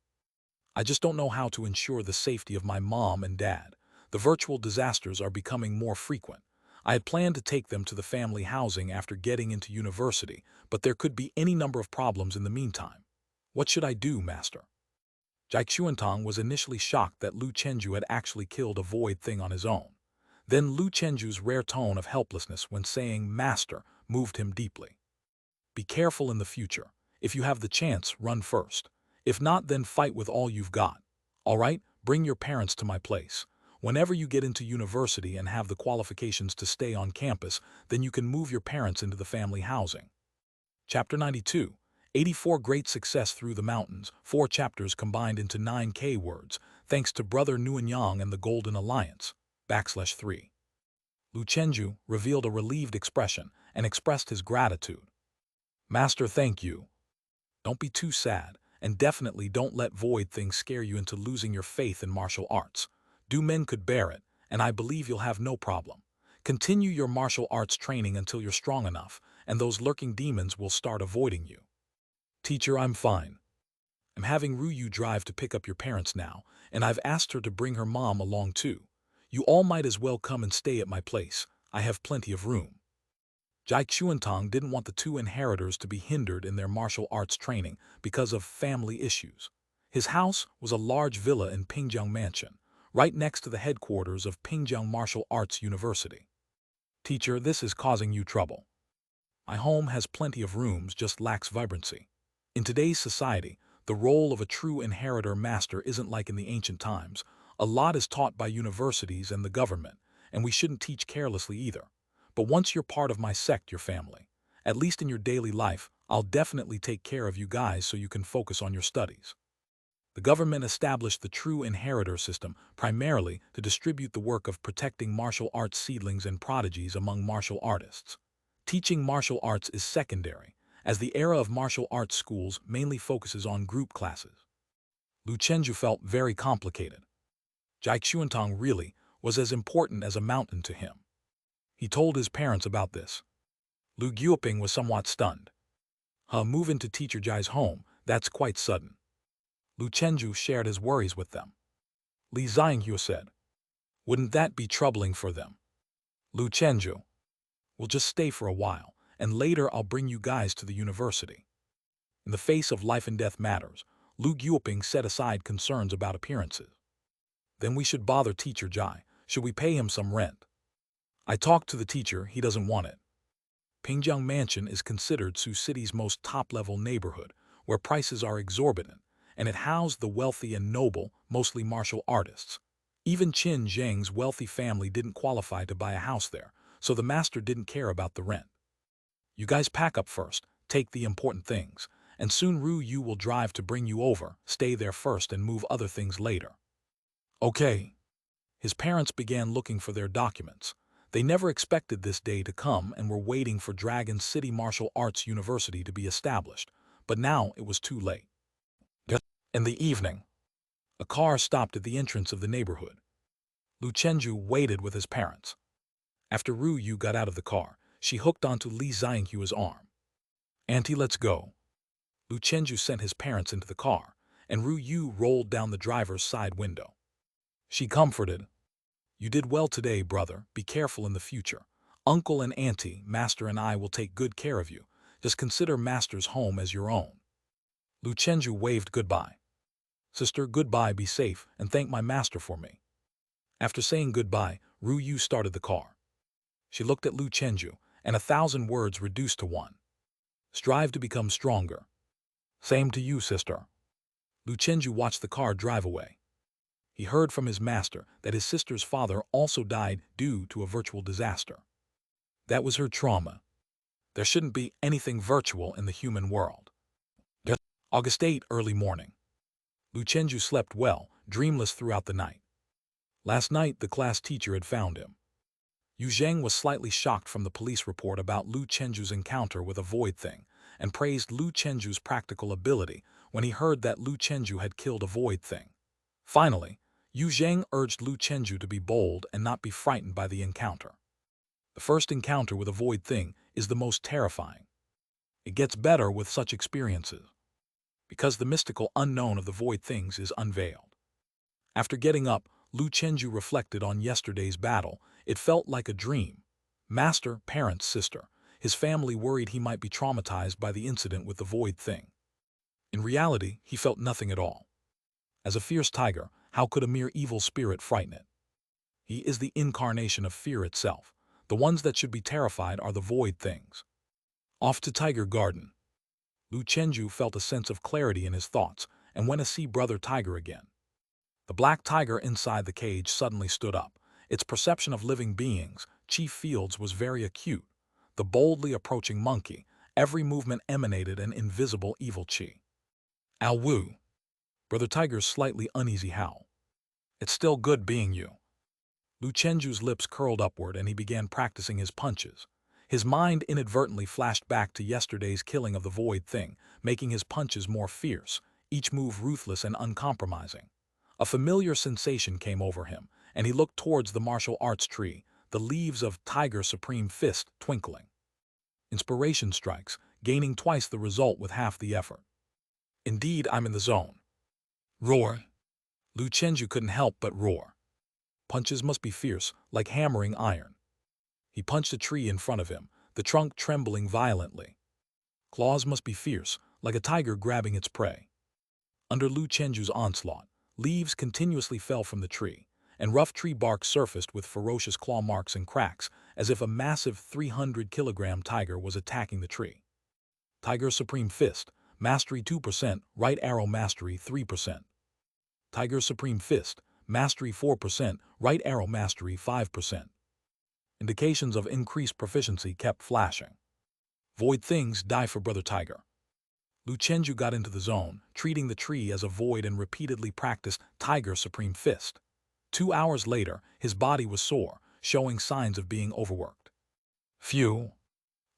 I just don't know how to ensure the safety of my mom and dad. The virtual disasters are becoming more frequent. I had planned to take them to the family housing after getting into university, but there could be any number of problems in the meantime. What should I do, master? Jai Qiuntong was initially shocked that Lu Chenju had actually killed a void thing on his own. Then Lu Chenju's rare tone of helplessness when saying master moved him deeply. Be careful in the future. If you have the chance, run first. If not, then fight with all you've got. All right, bring your parents to my place. Whenever you get into university and have the qualifications to stay on campus, then you can move your parents into the family housing. Chapter 92. 84 Great Success Through the Mountains, 4 chapters combined into 9K words, thanks to Brother Nuanyang and the Golden Alliance. /3. Lu Chenju revealed a relieved expression and expressed his gratitude. Master, thank you. Don't be too sad, and definitely don't let void things scare you into losing your faith in martial arts. Do men could bear it, and I believe you'll have no problem. Continue your martial arts training until you're strong enough, and those lurking demons will start avoiding you. Teacher, I'm fine. I'm having Ruyu drive to pick up your parents now, and I've asked her to bring her mom along too. You all might as well come and stay at my place. I have plenty of room. Jai Qiuntong didn't want the two inheritors to be hindered in their martial arts training because of family issues. His house was a large villa in Pingjiang Mansion, right next to the headquarters of Pingjiang Martial Arts University. Teacher, this is causing you trouble. My home has plenty of rooms, just lacks vibrancy. In today's society, the role of a true inheritor master isn't like in the ancient times. A lot is taught by universities and the government, and we shouldn't teach carelessly either. But once you're part of my sect, your family, at least in your daily life, I'll definitely take care of you guys so you can focus on your studies. The government established the true inheritor system primarily to distribute the work of protecting martial arts seedlings and prodigies among martial artists. Teaching martial arts is secondary, as the era of martial arts schools mainly focuses on group classes. Lu Chenju felt very complicated. Jai Qiuntong really was as important as a mountain to him. He told his parents about this. Lu Guoping was somewhat stunned. Move into Teacher Jai's home, that's quite sudden. Lu Chenju shared his worries with them. Li Zhanghu said, Wouldn't that be troubling for them? Lu Chenju, we'll just stay for a while, and later I'll bring you guys to the university. In the face of life and death matters, Lu Guoping set aside concerns about appearances. Then we should bother teacher Jai. Should we pay him some rent? I talked to the teacher, he doesn't want it. Pingjiang Mansion is considered Sioux City's most top-level neighborhood, where prices are exorbitant, and it housed the wealthy and noble, mostly martial artists. Even Qin Zhang's wealthy family didn't qualify to buy a house there, so the master didn't care about the rent. You guys pack up first, take the important things, and soon Ru Yu will drive to bring you over, stay there first and move other things later. Okay. His parents began looking for their documents. They never expected this day to come and were waiting for Dragon City Martial Arts University to be established, but now it was too late. In the evening, a car stopped at the entrance of the neighborhood. Lu Chenju waited with his parents. After Ru Yu got out of the car, she hooked onto Li Xianghua's arm. Auntie, let's go. Lu Chenju sent his parents into the car, and Ru Yu rolled down the driver's side window. She comforted, "You did well today, brother. Be careful in the future. Uncle and Auntie, Master and I will take good care of you. Just consider Master's home as your own." Lu Chenju waved goodbye. "Sister, goodbye, be safe, and thank my master for me." After saying goodbye, Ru Yu started the car. She looked at Lu Chenju, and 1,000 words reduced to one. "Strive to become stronger." "Same to you, sister." Lu Chenju watched the car drive away. He heard from his master that his sister's father also died due to a virtual disaster. That was her trauma. There shouldn't be anything virtual in the human world. August 8, early morning. Lu Chenju slept well, dreamless throughout the night. Last night, the class teacher had found him. Yu Zhang was slightly shocked from the police report about Lu Chenju's encounter with a void thing, and praised Lu Chenju's practical ability when he heard that Lu Chenju had killed a void thing. Finally, Yu Zhang urged Lu Chenju to be bold and not be frightened by the encounter. The first encounter with a void thing is the most terrifying. It gets better with such experiences, because the mystical unknown of the void things is unveiled. After getting up, Lu Chenju reflected on yesterday's battle. It felt like a dream. Master, parents, sister. His family worried he might be traumatized by the incident with the void thing. In reality, he felt nothing at all. As a fierce tiger, how could a mere evil spirit frighten it? He is the incarnation of fear itself. The ones that should be terrified are the void things. Off to Tiger Garden. Lu Chenju felt a sense of clarity in his thoughts and went to see Brother Tiger again. The black tiger inside the cage suddenly stood up. Its perception of living beings, Chief Fields, was very acute. The boldly approaching monkey, every movement emanated an invisible evil chi. "Ow woo." Brother Tiger's slightly uneasy howl. "It's still good being you." Lu Chenju's lips curled upward and he began practicing his punches. His mind inadvertently flashed back to yesterday's killing of the void thing, making his punches more fierce, each move ruthless and uncompromising. A familiar sensation came over him, and he looked towards the martial arts tree, the leaves of Tiger Supreme Fist twinkling. Inspiration strikes, gaining twice the result with half the effort. Indeed, I'm in the zone. Roar. Lu Chenju couldn't help but roar. Punches must be fierce, like hammering iron. He punched a tree in front of him, the trunk trembling violently. Claws must be fierce, like a tiger grabbing its prey. Under Lu Chenju's onslaught, leaves continuously fell from the tree, and rough tree bark surfaced with ferocious claw marks and cracks, as if a massive 300-kilogram tiger was attacking the tree. Tiger Supreme Fist, Mastery 2%, Right Arrow Mastery 3%. Tiger Supreme Fist, Mastery 4%, Right Arrow Mastery 5%. Indications of increased proficiency kept flashing. Void things die for Brother Tiger. Lu Chenju got into the zone, treating the tree as a void and repeatedly practiced Tiger Supreme Fist. 2 hours later, his body was sore, showing signs of being overworked. Phew.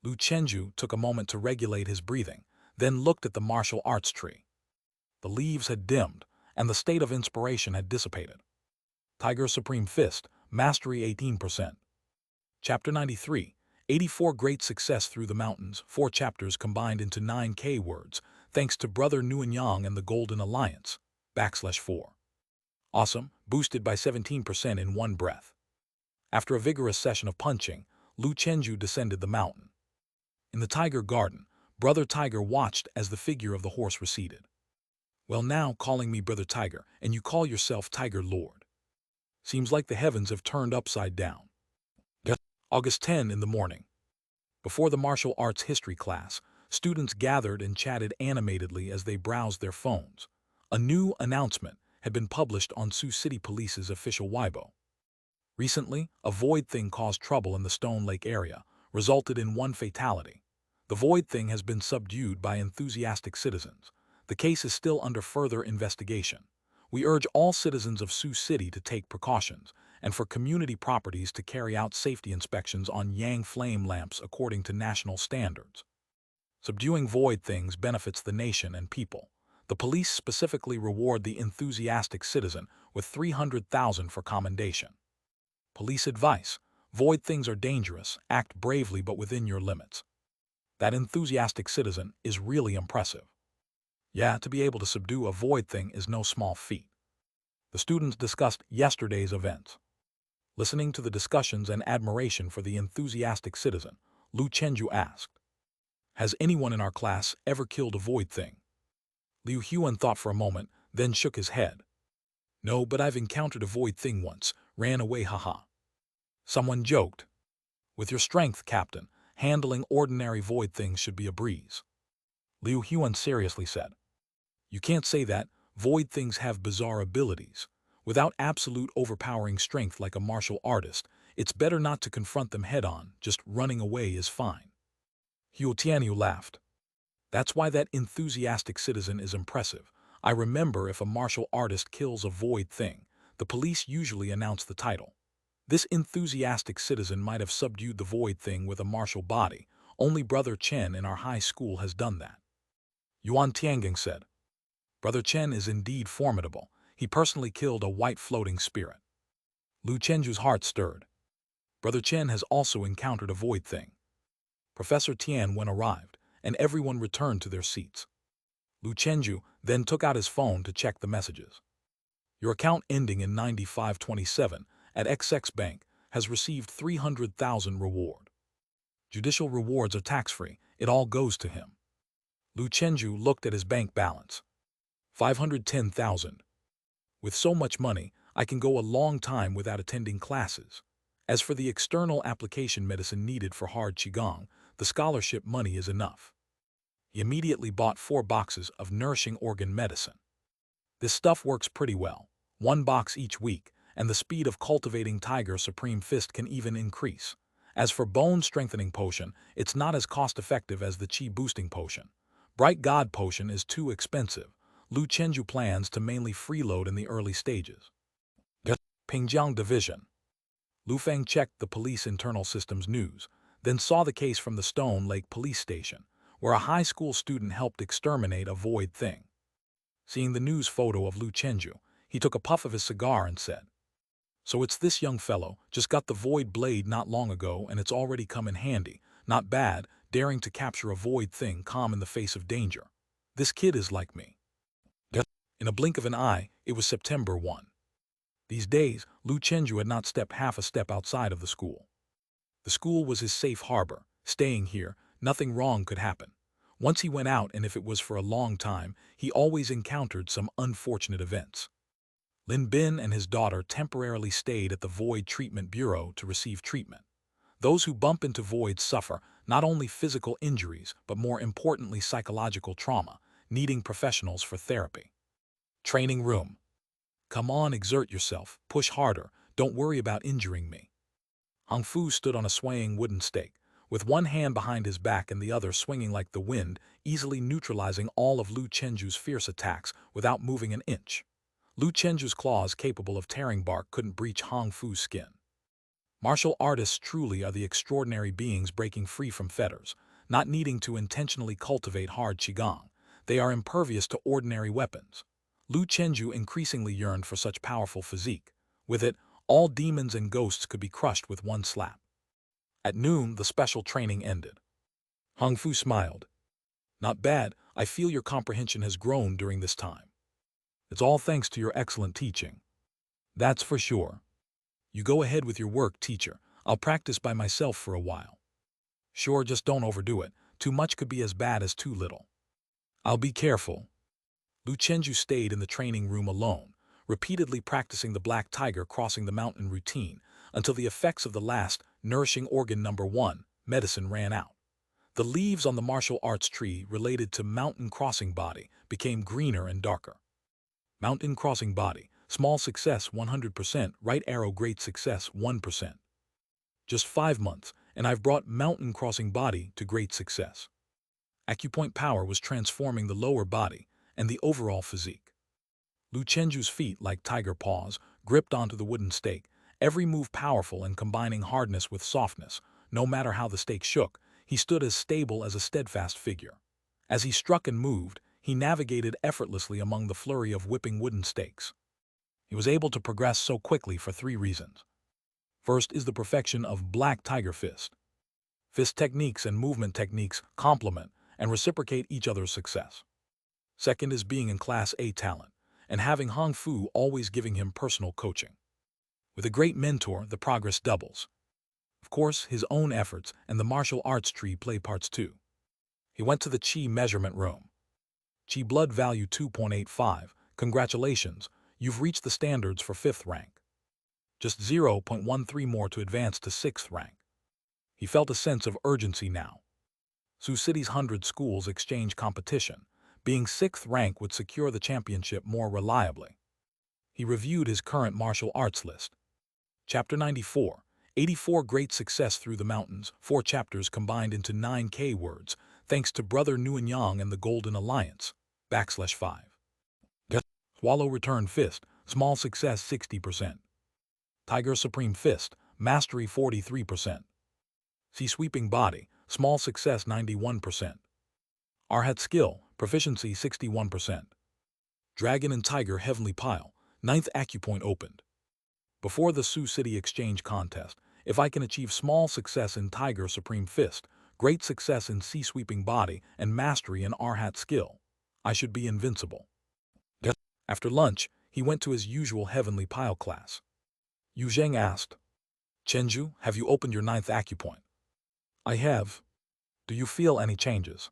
Lu Chenju took a moment to regulate his breathing, then looked at the martial arts tree. The leaves had dimmed, and the state of inspiration had dissipated. Tiger Supreme Fist, Mastery 18%. Chapter 93, 84 Great Success Through the Mountains, 4 chapters combined into 9K words, thanks to Brother Nguyen Yang and the Golden Alliance, /4. Awesome, boosted by 17% in one breath. After a vigorous session of punching, Lu Chenju descended the mountain. In the Tiger Garden, Brother Tiger watched as the figure of the horse receded. "Well, now calling me Brother Tiger, and you call yourself Tiger Lord." Seems like the heavens have turned upside down. August 10 in the morning. Before the martial arts history class, students gathered and chatted animatedly as they browsed their phones. A new announcement had been published on Sioux City Police's official Weibo. Recently, a void thing caused trouble in the Stone Lake area, resulted in one fatality. The void thing has been subdued by enthusiastic citizens. The case is still under further investigation. We urge all citizens of Sioux City to take precautions, and for community properties to carry out safety inspections on Yang flame lamps according to national standards. Subduing void things benefits the nation and people. The police specifically reward the enthusiastic citizen with $300,000 for commendation. Police advice: void things are dangerous, act bravely but within your limits. That enthusiastic citizen is really impressive. Yeah, to be able to subdue a void thing is no small feat. The students discussed yesterday's events. Listening to the discussions and admiration for the enthusiastic citizen, Lu Chenju asked, "Has anyone in our class ever killed a void thing?" Liu Huan thought for a moment, then shook his head. "No, but I've encountered a void thing once, ran away, haha." Someone joked, "With your strength, Captain, handling ordinary void things should be a breeze." Liu Huan seriously said, "You can't say that. Void things have bizarre abilities. Without absolute overpowering strength like a martial artist, it's better not to confront them head-on, just running away is fine." Huo Tianyu laughed. "That's why that enthusiastic citizen is impressive. I remember if a martial artist kills a void thing, the police usually announce the title. This enthusiastic citizen might have subdued the void thing with a martial body. Only Brother Chen in our high school has done that." Yuan Tiangang said, "Brother Chen is indeed formidable. He personally killed a white floating spirit." Lu Chenju's heart stirred. Brother Chen has also encountered a void thing. Professor Tian when arrived, and everyone returned to their seats. Lu Chenju then took out his phone to check the messages. "Your account ending in 9527 at XX Bank has received 300,000 reward. Judicial rewards are tax-free. It all goes to him." Lu Chenju looked at his bank balance. 510,000. With so much money, I can go a long time without attending classes. As for the external application medicine needed for hard qigong, the scholarship money is enough. He immediately bought 4 boxes of nourishing organ medicine. This stuff works pretty well, 1 box each week, and the speed of cultivating Tiger Supreme Fist can even increase. As for bone strengthening potion, it's not as cost-effective as the qi boosting potion. Bright God potion is too expensive. Lu Chenju plans to mainly freeload in the early stages. Pingjiang Division. Lu Feng checked the police internal systems news, then saw the case from the Stone Lake Police Station, where a high school student helped exterminate a void thing. Seeing the news photo of Lu Chenju, he took a puff of his cigar and said, "So it's this young fellow, just got the void blade not long ago and it's already come in handy. Not bad, daring to capture a void thing calm in the face of danger. This kid is like me." In a blink of an eye, it was September 1. These days, Lu Chenju had not stepped half a step outside of the school. The school was his safe harbor. Staying here, nothing wrong could happen. Once he went out, and if it was for a long time, he always encountered some unfortunate events. Lin Bin and his daughter temporarily stayed at the Void Treatment Bureau to receive treatment. Those who bump into voids suffer not only physical injuries, but more importantly psychological trauma, needing professionals for therapy. Training room. "Come on, exert yourself, push harder, don't worry about injuring me." Hong Fu stood on a swaying wooden stake, with one hand behind his back and the other swinging like the wind, easily neutralizing all of Lu Chenju's fierce attacks without moving an inch. Lu Chenju's claws capable of tearing bark couldn't breach Hong Fu's skin. Martial artists truly are the extraordinary beings breaking free from fetters, not needing to intentionally cultivate hard qigong. They are impervious to ordinary weapons. Lu Chenju increasingly yearned for such powerful physique. With it, all demons and ghosts could be crushed with one slap. At noon, the special training ended. Hong Fu smiled. "Not bad, I feel your comprehension has grown during this time." "It's all thanks to your excellent teaching." "That's for sure." "You go ahead with your work, teacher. I'll practice by myself for a while." "Sure, just don't overdo it. Too much could be as bad as too little." "I'll be careful." Lu Chenju stayed in the training room alone, repeatedly practicing the black tiger crossing the mountain routine until the effects of the last, nourishing organ number 1, medicine ran out. The leaves on the martial arts tree related to mountain crossing body became greener and darker. Mountain crossing body, small success 100%, right arrow great success 1%. Just 5 months, and I've brought mountain crossing body to great success. Acupoint power was transforming the lower body and the overall physique. Lu Chenju's feet, like tiger paws, gripped onto the wooden stake, every move powerful and combining hardness with softness. No matter how the stake shook, he stood as stable as a steadfast figure. As he struck and moved, he navigated effortlessly among the flurry of whipping wooden stakes. He was able to progress so quickly for 3 reasons. First is the perfection of black tiger fist. Fist techniques and movement techniques complement and reciprocate each other's success. Second is being in Class A talent, and having Hong Fu always giving him personal coaching. With a great mentor, the progress doubles. Of course, his own efforts and the martial arts tree play parts too. He went to the Qi measurement room. Qi blood value 2.85. Congratulations, you've reached the standards for 5th rank. Just 0.13 more to advance to 6th rank. He felt a sense of urgency now. Sioux City's 100 schools exchange competition. Being 6th rank would secure the championship more reliably. He reviewed his current martial arts list. Chapter 94, 84 Great Success Through the Mountains, 4 chapters combined into 9K words, thanks to Brother Nuanyang and the Golden Alliance, \5. Swallow Return Fist, small success 60%. Tiger Supreme Fist, mastery 43%. Sea Sweeping Body, small success 91%. Arhat Skill, proficiency 61%. Dragon and Tiger Heavenly Pile, 9th Acupoint opened. Before the Sioux City Exchange Contest, if I can achieve small success in Tiger Supreme Fist, great success in Sea Sweeping Body, and mastery in Arhat Skill, I should be invincible. After lunch, he went to his usual Heavenly Pile class. Yu Zheng asked, Chenju, have you opened your 9th Acupoint? I have. Do you feel any changes?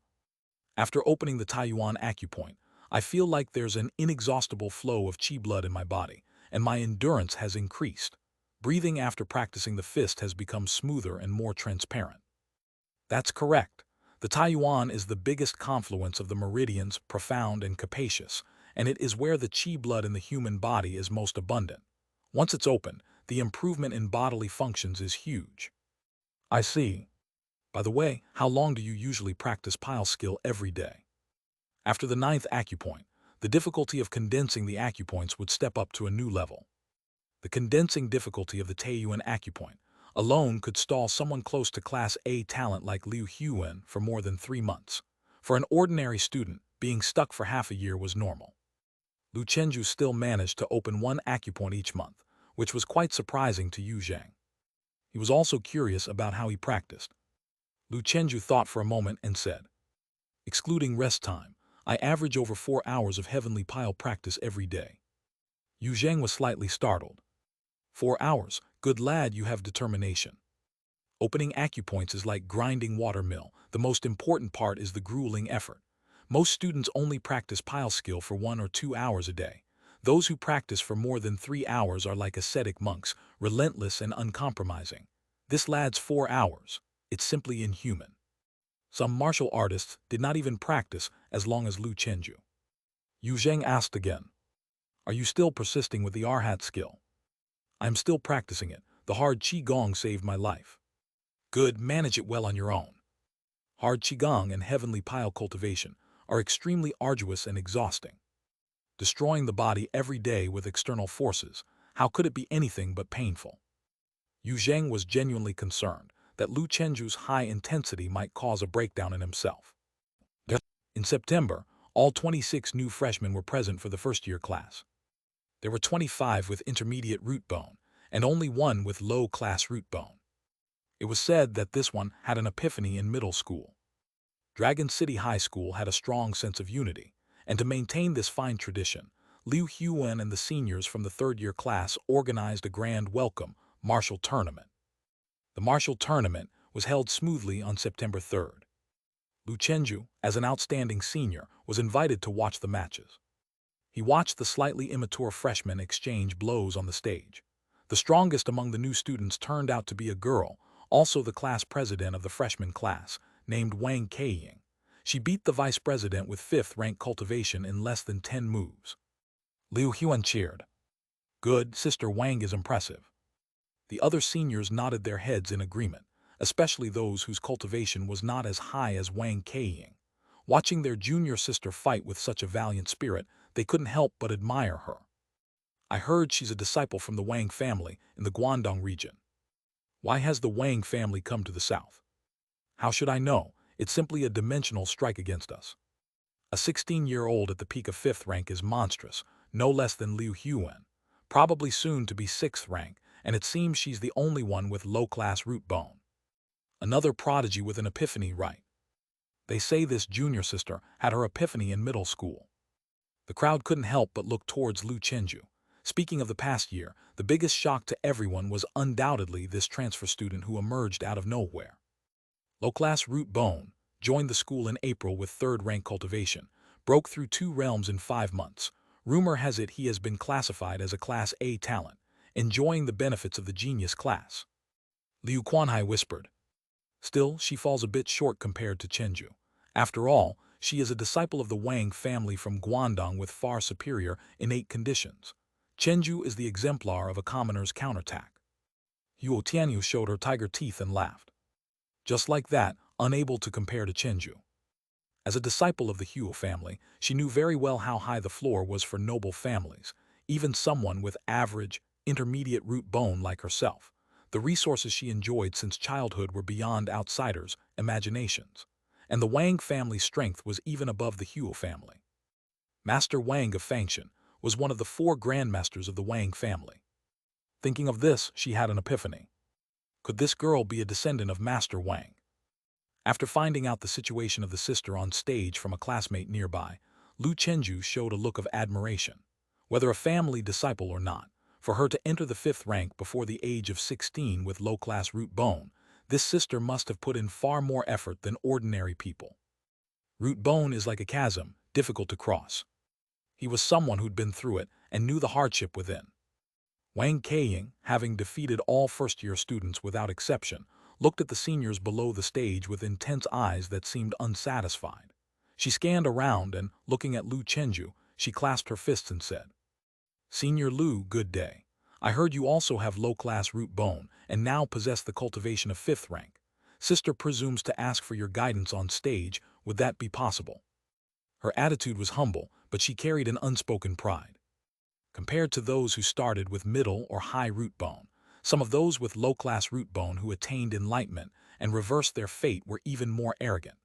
After opening the Taiyuan Acupoint, I feel like there's an inexhaustible flow of qi blood in my body, and my endurance has increased. Breathing after practicing the fist has become smoother and more transparent. That's correct. The Taiyuan is the biggest confluence of the meridians, profound and capacious, and it is where the qi blood in the human body is most abundant. Once it's open, the improvement in bodily functions is huge. I see. By the way, how long do you usually practice pile skill every day? After the 9th Acupoint, the difficulty of condensing the acupoints would step up to a new level. The condensing difficulty of the Taiyuan Acupoint alone could stall someone close to Class A talent like Liu Huan for more than 3 months. For an ordinary student, being stuck for half a year was normal. Lu Chenju still managed to open 1 acupoint each month, which was quite surprising to Yu Zheng. He was also curious about how he practiced. Lu Chenju thought for a moment and said, excluding rest time, I average over 4 hours of Heavenly Pile practice every day. Yu Zheng was slightly startled. 4 hours, good lad, you have determination. Opening acupoints is like grinding watermill. The most important part is the grueling effort. Most students only practice pile skill for 1 or 2 hours a day. Those who practice for more than 3 hours are like ascetic monks, relentless and uncompromising. This lad's 4 hours. It's simply inhuman. Some martial artists did not even practice as long as Lu Chenju. Yu Zheng asked again, are you still persisting with the Arhat skill? I'm still practicing it. The hard Qigong saved my life. Good, manage it well on your own. Hard Qigong and Heavenly Pile cultivation are extremely arduous and exhausting. Destroying the body every day with external forces, how could it be anything but painful? Yu Zheng was genuinely concerned that Lu Chenju's high intensity might cause a breakdown in himself. In September, all 26 new freshmen were present for the first-year class. There were 25 with intermediate root bone, and only 1 with low-class root bone. It was said that this one had an epiphany in middle school. Dragon City High School had a strong sense of unity, and to maintain this fine tradition, Liu Huan and the seniors from the third-year class organized a grand welcome martial tournament. The martial tournament was held smoothly on September 3rd. Lu Chenju, as an outstanding senior, was invited to watch the matches. He watched the slightly immature freshmen exchange blows on the stage. The strongest among the new students turned out to be a girl, also the class president of the freshman class, named Wang Keiying. She beat the vice president with 5th rank cultivation in less than 10 moves. Liu Huan cheered. Good, Sister Wang is impressive. The other seniors nodded their heads in agreement, especially those whose cultivation was not as high as Wang Keiying. Watching their junior sister fight with such a valiant spirit, they couldn't help but admire her. I heard she's a disciple from the Wang family in the Guangdong region. Why has the Wang family come to the south? How should I know? It's simply a dimensional strike against us. A 16-year-old at the peak of 5th rank is monstrous, no less than Liu Huan, probably soon to be 6th rank, and it seems she's the only one with low-class root bone. Another prodigy with an epiphany, right? They say this junior sister had her epiphany in middle school. The crowd couldn't help but look towards Lu Chenju. Speaking of the past year, the biggest shock to everyone was undoubtedly this transfer student who emerged out of nowhere. Low-class root bone, joined the school in April with 3rd rank cultivation, broke through 2 realms in 5 months. Rumor has it he has been classified as a Class A talent, enjoying the benefits of the genius class. Liu Quanhai whispered. Still, she falls a bit short compared to Chenju. After all, she is a disciple of the Wang family from Guangdong with far superior innate conditions. Chenju is the exemplar of a commoner's counterattack. Huo Tianyu showed her tiger teeth and laughed. Just like that, unable to compare to Chenju. As a disciple of the Huo family, she knew very well how high the floor was for noble families, even someone with average, intermediate root bone like herself. The resources she enjoyed since childhood were beyond outsiders' imaginations, and the Wang family's strength was even above the Huo family. Master Wang of Fangshan was one of the 4 grandmasters of the Wang family. Thinking of this, she had an epiphany. Could this girl be a descendant of Master Wang? After finding out the situation of the sister on stage from a classmate nearby, Lu Chenju showed a look of admiration. Whether a family disciple or not, for her to enter the 5th rank before the age of 16 with low-class root bone, this sister must have put in far more effort than ordinary people. Root bone is like a chasm, difficult to cross. He was someone who'd been through it and knew the hardship within. Wang Keiying, having defeated all first-year students without exception, looked at the seniors below the stage with intense eyes that seemed unsatisfied. She scanned around and, looking at Lu Chenju, she clasped her fists and said, Senior Lu, good day. I heard you also have low-class root bone and now possess the cultivation of 5th rank. Sister presumes to ask for your guidance on stage. Would that be possible? Her attitude was humble, but she carried an unspoken pride. Compared to those who started with middle or high root bone, some of those with low-class root bone who attained enlightenment and reversed their fate were even more arrogant.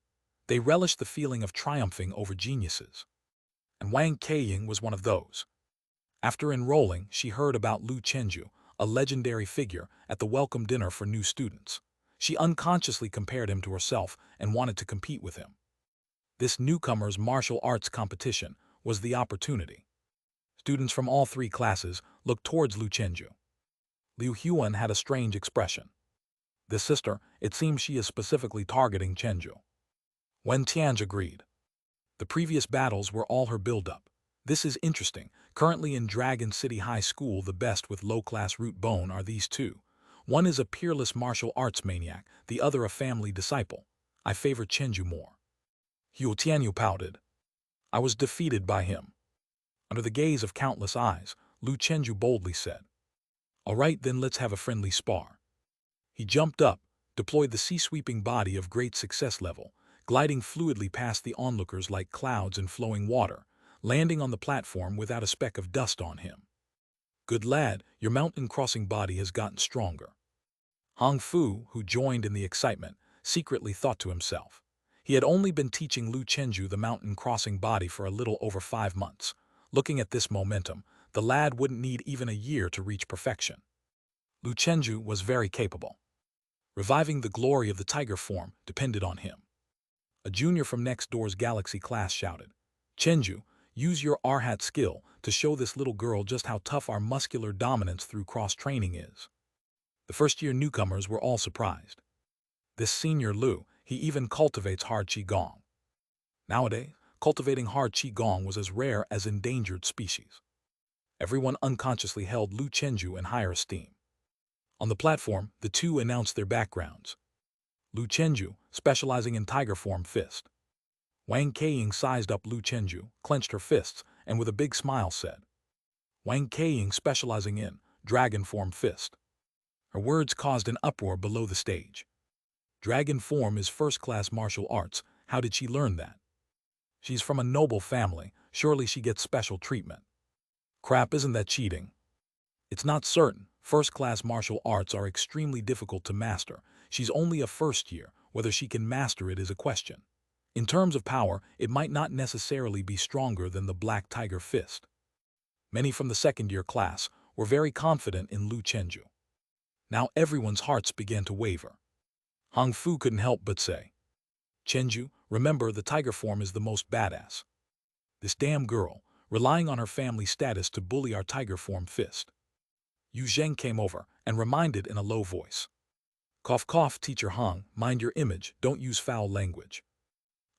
They relished the feeling of triumphing over geniuses. And Wang Keiying was one of those. After enrolling, she heard about Lu Chenju, a legendary figure, at the welcome dinner for new students. She unconsciously compared him to herself and wanted to compete with him. This newcomer's martial arts competition was the opportunity. Students from all 3 classes looked towards Lu Chenju. Liu Huan had a strange expression. This sister, it seems she is specifically targeting Chenju. Wen Tianj agreed. The previous battles were all her build-up. This is interesting. Currently in Dragon City High School, the best with low-class root bone are these 2. One is a peerless martial arts maniac, the other a family disciple. I favor Chenju more. Huo Tianyu pouted. I was defeated by him. Under the gaze of countless eyes, Lu Chenju boldly said, All right, then let's have a friendly spar. He jumped up, deployed the sea-sweeping body of great success level, gliding fluidly past the onlookers like clouds in flowing water, landing on the platform without a speck of dust on him. Good lad, your mountain-crossing body has gotten stronger. Hong Fu, who joined in the excitement, secretly thought to himself. He had only been teaching Lu Chenju the mountain-crossing body for a little over 5 months. Looking at this momentum, the lad wouldn't need even a year to reach perfection. Lu Chenju was very capable. Reviving the glory of the tiger form depended on him. A junior from next door's Galaxy class shouted, Chenju, use your Arhat skill to show this little girl just how tough our muscular dominance through cross-training is. The first-year newcomers were all surprised. This senior Lu, he even cultivates hard qigong. Nowadays, cultivating hard qigong was as rare as endangered species. Everyone unconsciously held Lu Chenju in higher esteem. On the platform, the two announced their backgrounds. Lu Chenju, specializing in tiger form fist. Wang Keiying sized up Lu Chenju, clenched her fists, and with a big smile said, Wang Keiying specializing in dragon form fist. Her words caused an uproar below the stage. Dragon form is first-class martial arts. How did she learn that? She's from a noble family. Surely she gets special treatment. Crap, isn't that cheating? It's not certain. First-class martial arts are extremely difficult to master. She's only a first year. Whether she can master it is a question. In terms of power, it might not necessarily be stronger than the Black Tiger Fist. Many from the second-year class were very confident in Lu Chenju. Now everyone's hearts began to waver. Hong Fu couldn't help but say, Chenju, remember the tiger form is the most badass. This damn girl, relying on her family status to bully our tiger form fist. Yu Zheng came over and reminded in a low voice. Cough cough, teacher Hong, mind your image, don't use foul language.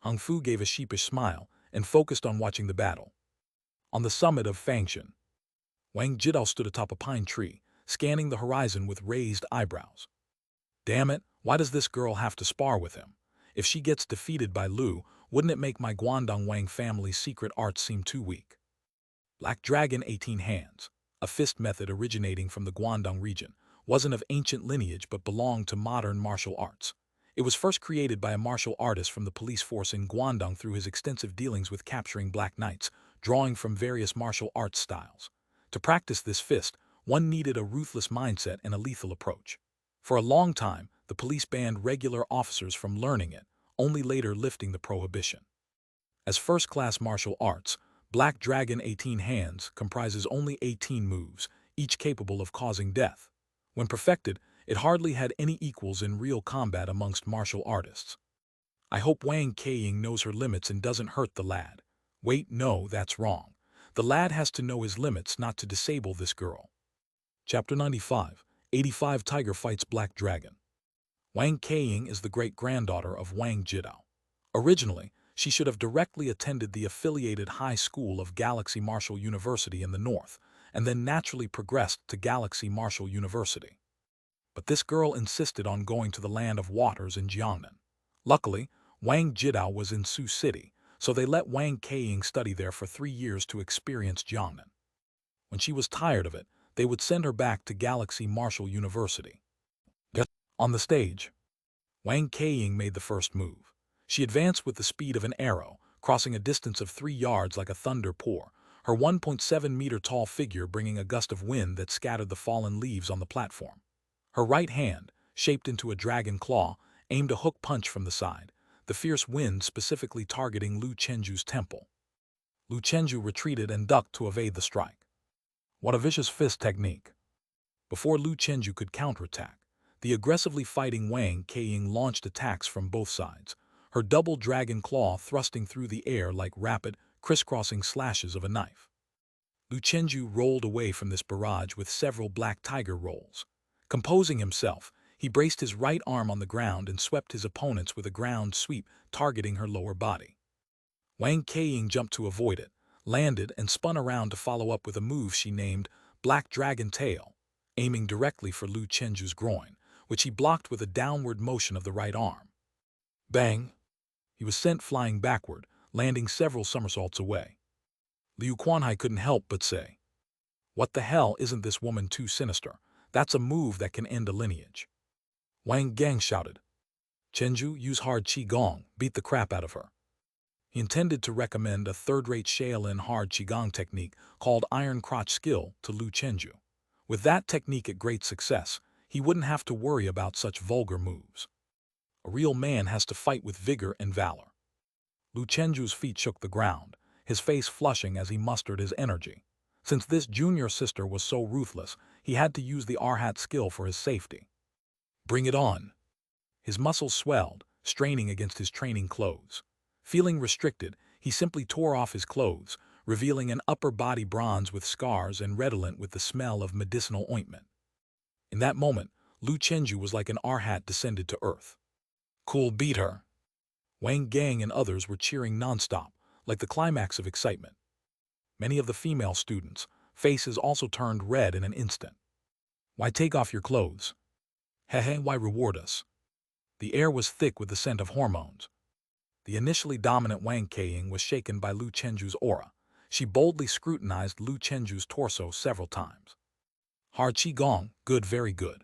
Hong Fu gave a sheepish smile and focused on watching the battle. On the summit of Fangshan, Wang Jidao stood atop a pine tree, scanning the horizon with raised eyebrows. Damn it, why does this girl have to spar with him? If she gets defeated by Lu, wouldn't it make my Guangdong Wang family's secret arts seem too weak? Black Dragon 18 Hands, a fist method originating from the Guangdong region, wasn't of ancient lineage but belonged to modern martial arts. It was first created by a martial artist from the police force in Guangdong through his extensive dealings with capturing black knights, drawing from various martial arts styles. To practice this fist, one needed a ruthless mindset and a lethal approach. For a long time, the police banned regular officers from learning it, only later lifting the prohibition. As first-class martial arts, Black Dragon 18 Hands comprises only 18 moves, each capable of causing death. When perfected, it hardly had any equals in real combat amongst martial artists. I hope Wang Keiying knows her limits and doesn't hurt the lad. Wait, no, that's wrong. The lad has to know his limits not to disable this girl. Chapter 95, 85 Tiger Fights Black Dragon. Wang Keiying is the great-granddaughter of Wang Jidao. Originally, she should have directly attended the affiliated high school of Galaxy Martial University in the north, and then naturally progressed to Galaxy Martial University. But this girl insisted on going to the land of waters in Jiangnan. Luckily, Wang Jidao was in Sioux City, so they let Wang Keiying study there for 3 years to experience Jiangnan. When she was tired of it, they would send her back to Galaxy Martial University. On the stage, Wang Keiying made the first move. She advanced with the speed of an arrow, crossing a distance of 3 yards like a thunder pour, her 1.7-meter tall figure bringing a gust of wind that scattered the fallen leaves on the platform. Her right hand, shaped into a dragon claw, aimed a hook punch from the side, the fierce wind specifically targeting Lu Chenju's temple. Lu Chenju retreated and ducked to evade the strike. What a vicious fist technique! Before Lu Chenju could counterattack, the aggressively fighting Wang Keiying launched attacks from both sides, her double dragon claw thrusting through the air like rapid, crisscrossing slashes of a knife. Lu Chenju rolled away from this barrage with several black tiger rolls. Composing himself, he braced his right arm on the ground and swept his opponents with a ground sweep targeting her lower body. Wang Keiying jumped to avoid it, landed and spun around to follow up with a move she named Black Dragon Tail, aiming directly for Lu Chenju's groin, which he blocked with a downward motion of the right arm. Bang! He was sent flying backward, landing several somersaults away. Liu Quanhai couldn't help but say, "What the hell, isn't this woman too sinister? That's a move that can end a lineage." Wang Gang shouted, "Chenju, use hard qigong, beat the crap out of her." He intended to recommend a third-rate Shaolin hard qigong technique called Iron Crotch Skill to Lu Chenju. With that technique at great success, he wouldn't have to worry about such vulgar moves. A real man has to fight with vigor and valor. Lu Chenju's feet shook the ground, his face flushing as he mustered his energy. Since this junior sister was so ruthless, he had to use the Arhat skill for his safety. Bring it on. His muscles swelled, straining against his training clothes. Feeling restricted, he simply tore off his clothes, revealing an upper body bronze with scars and redolent with the smell of medicinal ointment. In that moment, Lu Chenju was like an Arhat descended to earth. Cool, beat her. Wang Gang and others were cheering nonstop, like the climax of excitement. Many of the female students' faces also turned red in an instant. Why take off your clothes? Hehe, why reward us? The air was thick with the scent of hormones. The initially dominant Wang Keiying was shaken by Lu Chenju's aura. She boldly scrutinized Lu Chenju's torso several times. Hard Qigong, good, very good.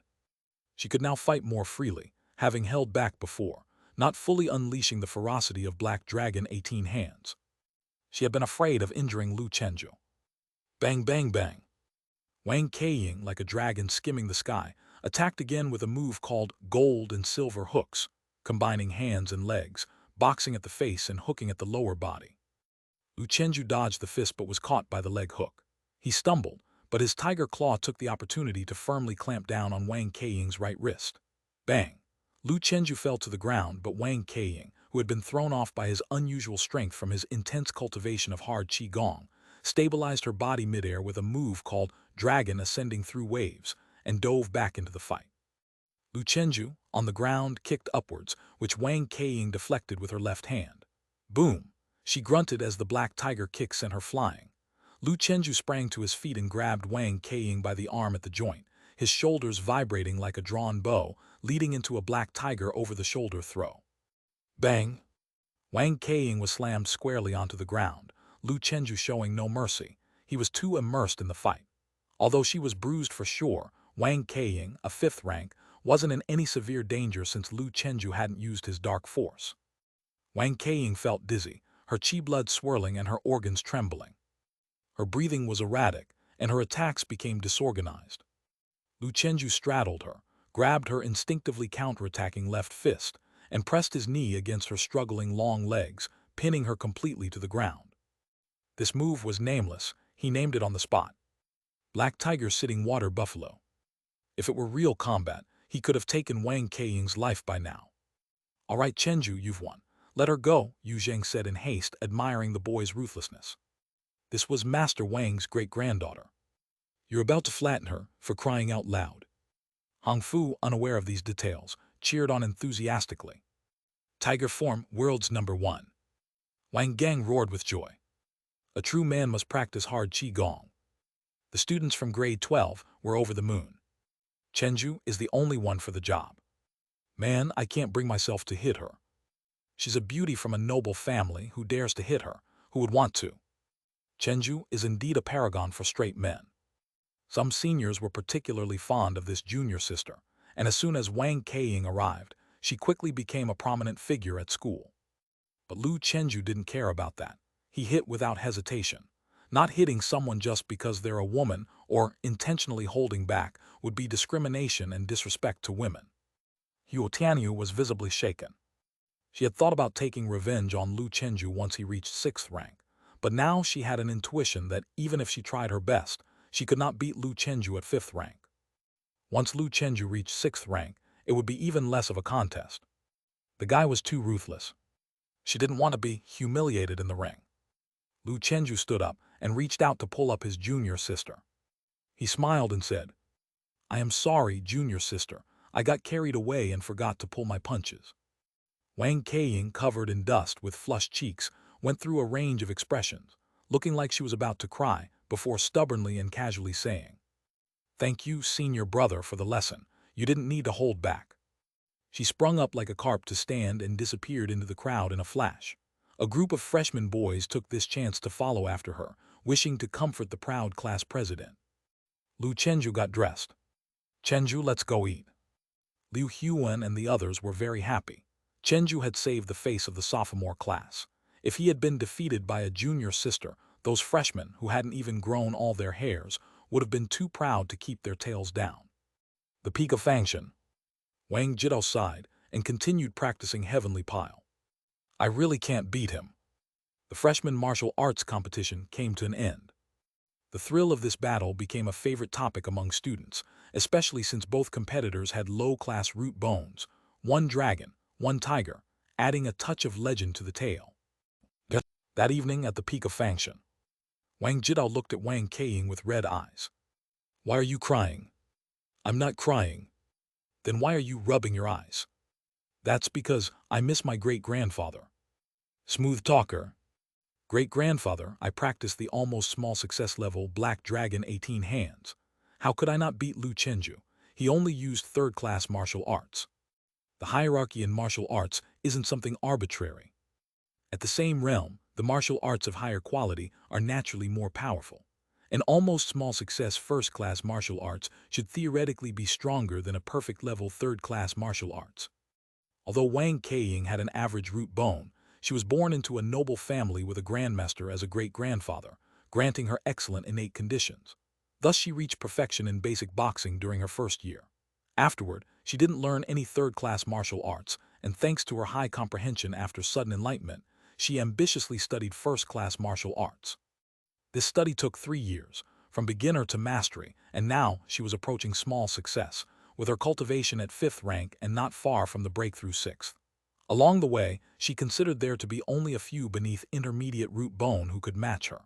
She could now fight more freely, having held back before, not fully unleashing the ferocity of Black Dragon 18 hands. She had been afraid of injuring Lu Chenju. Bang, bang, bang. Wang Keiying, like a dragon skimming the sky, attacked again with a move called gold and silver hooks, combining hands and legs, boxing at the face and hooking at the lower body. Lu Chenju dodged the fist but was caught by the leg hook. He stumbled, but his tiger claw took the opportunity to firmly clamp down on Wang Keiying's right wrist. Bang! Lu Chenju fell to the ground, but Wang Keiying, who had been thrown off by his unusual strength from his intense cultivation of hard Qigong, stabilized her body midair with a move called Dragon Ascending Through Waves, and dove back into the fight. Lu Chenju, on the ground, kicked upwards, which Wang Keiying deflected with her left hand. Boom! She grunted as the black tiger kick sent her flying. Lu Chenju sprang to his feet and grabbed Wang Keiying by the arm at the joint, his shoulders vibrating like a drawn bow, leading into a black tiger over-the-shoulder throw. Bang! Wang Keiying was slammed squarely onto the ground, Lu Chenju showing no mercy. He was too immersed in the fight. Although she was bruised for sure, Wang Keiying, a 5th rank, wasn't in any severe danger since Lu Chenju hadn't used his dark force. Wang Keiying felt dizzy, her qi blood swirling and her organs trembling. Her breathing was erratic, and her attacks became disorganized. Lu Chenju straddled her, grabbed her instinctively counterattacking left fist, and pressed his knee against her struggling long legs, pinning her completely to the ground. This move was nameless, he named it on the spot. Black Tiger Sitting Water Buffalo. If it were real combat, he could have taken Wang Keiying's life by now. All right, Chenju, you've won. Let her go, Yu Zheng said in haste, admiring the boy's ruthlessness. This was Master Wang's great-granddaughter. You're about to flatten her, for crying out loud. Hong Fu, unaware of these details, cheered on enthusiastically. Tiger form, world's #1. Wang Gang roared with joy. A true man must practice hard Qigong. The students from grade 12 were over the moon. Chenju is the only one for the job. Man, I can't bring myself to hit her. She's a beauty from a noble family. Who dares to hit her? Who would want to? Chenju is indeed a paragon for straight men. Some seniors were particularly fond of this junior sister, and as soon as Wang Keiying arrived, she quickly became a prominent figure at school. But Lu Chenju didn't care about that. He hit without hesitation. Not hitting someone just because they're a woman or intentionally holding back would be discrimination and disrespect to women. Huo Tianyu was visibly shaken. She had thought about taking revenge on Lu Chenju once he reached 6th rank, but now she had an intuition that even if she tried her best, she could not beat Lu Chenju at 5th rank. Once Lu Chenju reached 6th rank, it would be even less of a contest. The guy was too ruthless. She didn't want to be humiliated in the ring. Lu Chenju stood up and reached out to pull up his junior sister. He smiled and said, I am sorry, junior sister. I got carried away and forgot to pull my punches. Wang Keiying, covered in dust with flushed cheeks, went through a range of expressions, looking like she was about to cry, before stubbornly and casually saying, Thank you, senior brother, for the lesson. You didn't need to hold back. She sprung up like a carp to stand and disappeared into the crowd in a flash. A group of freshman boys took this chance to follow after her, wishing to comfort the proud class president. Lu Chenju got dressed. Chenju, let's go eat. Liu Huan and the others were very happy. Chenju had saved the face of the sophomore class. If he had been defeated by a junior sister, those freshmen who hadn't even grown all their hairs would have been too proud to keep their tails down. The peak of function. Wang Jidao sighed and continued practicing Heavenly Pile. I really can't beat him. The freshman martial arts competition came to an end. The thrill of this battle became a favorite topic among students, especially since both competitors had low-class root bones, one dragon, one tiger, adding a touch of legend to the tale. That evening at the peak of function, Wang Jidao looked at Wang Keiying with red eyes. Why are you crying? I'm not crying. Then why are you rubbing your eyes? That's because I miss my great-grandfather. Smooth talker. Great-grandfather, I practiced the almost small success level Black Dragon 18 hands. How could I not beat Lu Chenju? He only used third-class martial arts. The hierarchy in martial arts isn't something arbitrary. At the same realm, the martial arts of higher quality are naturally more powerful. An almost small success first-class martial arts should theoretically be stronger than a perfect level third-class martial arts. Although Wang Keiying had an average root bone, she was born into a noble family with a grandmaster as a great-grandfather, granting her excellent innate conditions. Thus she reached perfection in basic boxing during her first year. Afterward, she didn't learn any third-class martial arts, and thanks to her high comprehension after sudden enlightenment, she ambitiously studied first-class martial arts. This study took 3 years, from beginner to mastery, and now she was approaching small success, with her cultivation at 5th rank and not far from the breakthrough 6th. Along the way, she considered there to be only a few beneath intermediate root bone who could match her.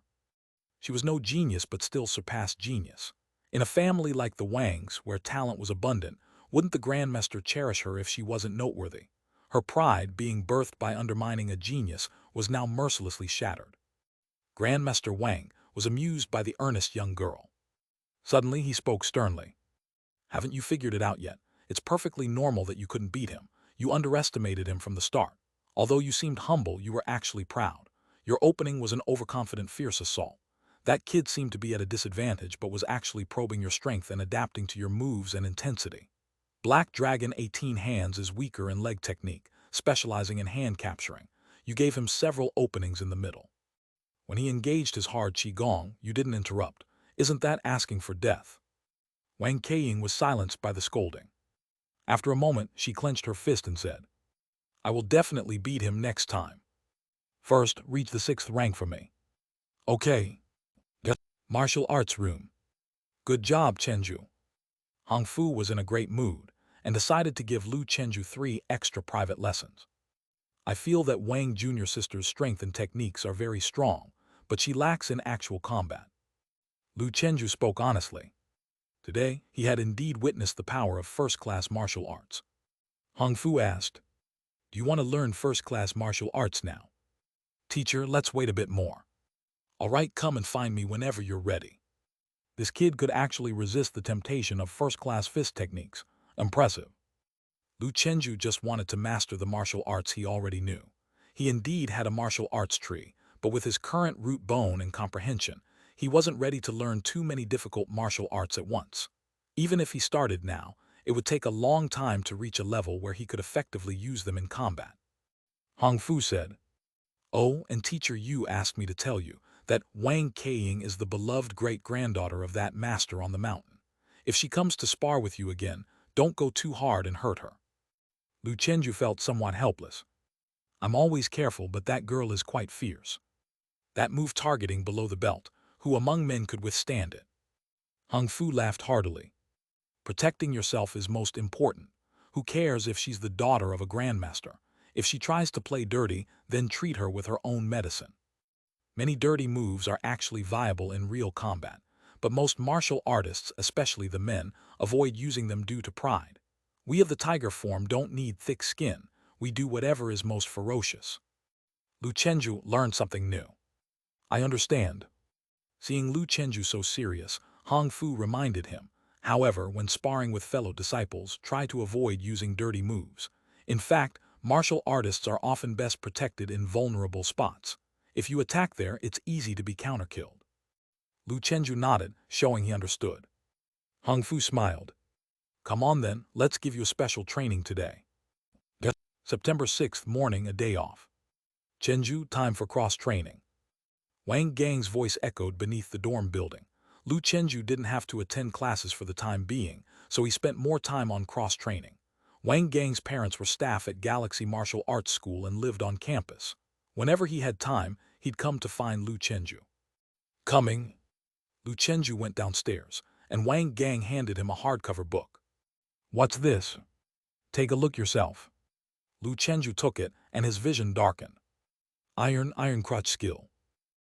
She was no genius but still surpassed genius. In a family like the Wangs, where talent was abundant, wouldn't the grandmaster cherish her if she wasn't noteworthy? Her pride, being birthed by undermining a genius, was now mercilessly shattered. Grandmaster Wang was amused by the earnest young girl. Suddenly he spoke sternly. "Haven't you figured it out yet? It's perfectly normal that you couldn't beat him. You underestimated him from the start. Although you seemed humble, you were actually proud. Your opening was an overconfident, fierce assault. That kid seemed to be at a disadvantage but was actually probing your strength and adapting to your moves and intensity. Black Dragon 18 hands is weaker in leg technique, specializing in hand capturing. You gave him several openings in the middle. When he engaged his hard qigong, you didn't interrupt. Isn't that asking for death?" Wang Keiying was silenced by the scolding. After a moment, she clenched her fist and said, "I will definitely beat him next time. First, reach the 6th rank for me." "Okay." Martial arts room. "Good job, Chenju." Hong Fu was in a great mood and decided to give Lu Chenju 3 extra private lessons. "I feel that Wang Jr. sister's strength and techniques are very strong, but she lacks in actual combat." Lu Chenju spoke honestly. Today, he had indeed witnessed the power of first-class martial arts. Hong Fu asked, "Do you want to learn first-class martial arts now?" "Teacher, let's wait a bit more." "All right, come and find me whenever you're ready." This kid could actually resist the temptation of first-class fist techniques. Impressive. Lu Chenju just wanted to master the martial arts he already knew. He indeed had a martial arts tree, but with his current root bone and comprehension, he wasn't ready to learn too many difficult martial arts at once. Even if he started now, it would take a long time to reach a level where he could effectively use them in combat. Hong Fu said, "Oh, and teacher, you asked me to tell you that Wang Keiying is the beloved great-granddaughter of that master on the mountain. If she comes to spar with you again, don't go too hard and hurt her." Lu Chenju felt somewhat helpless. "I'm always careful, but that girl is quite fierce." That move targeting below the belt, who among men could withstand it? Hong Fu laughed heartily. "Protecting yourself is most important. Who cares if she's the daughter of a grandmaster? If she tries to play dirty, then treat her with her own medicine." Many dirty moves are actually viable in real combat, but most martial artists, especially the men, avoid using them due to pride. We of the tiger form don't need thick skin. We do whatever is most ferocious. Lu Chenju learned something new. "I understand." Seeing Lu Chenju so serious, Hong Fu reminded him, however, when sparring with fellow disciples, try to avoid using dirty moves. In fact, martial artists are often best protected in vulnerable spots. If you attack there, it's easy to be counter-killed. Lu Chenju nodded, showing he understood. Hong Fu smiled. "Come on then, let's give you a special training today." September 6th morning, a day off. "Chenju, time for cross-training." Wang Gang's voice echoed beneath the dorm building. Lu Chenju didn't have to attend classes for the time being, so he spent more time on cross-training. Wang Gang's parents were staff at Galaxy Martial Arts School and lived on campus. Whenever he had time, he'd come to find Lu Chenju. "Coming." Lu Chenju went downstairs, and Wang Gang handed him a hardcover book. "What's this?" "Take a look yourself." Lu Chenju took it, and his vision darkened. Iron crotch skill.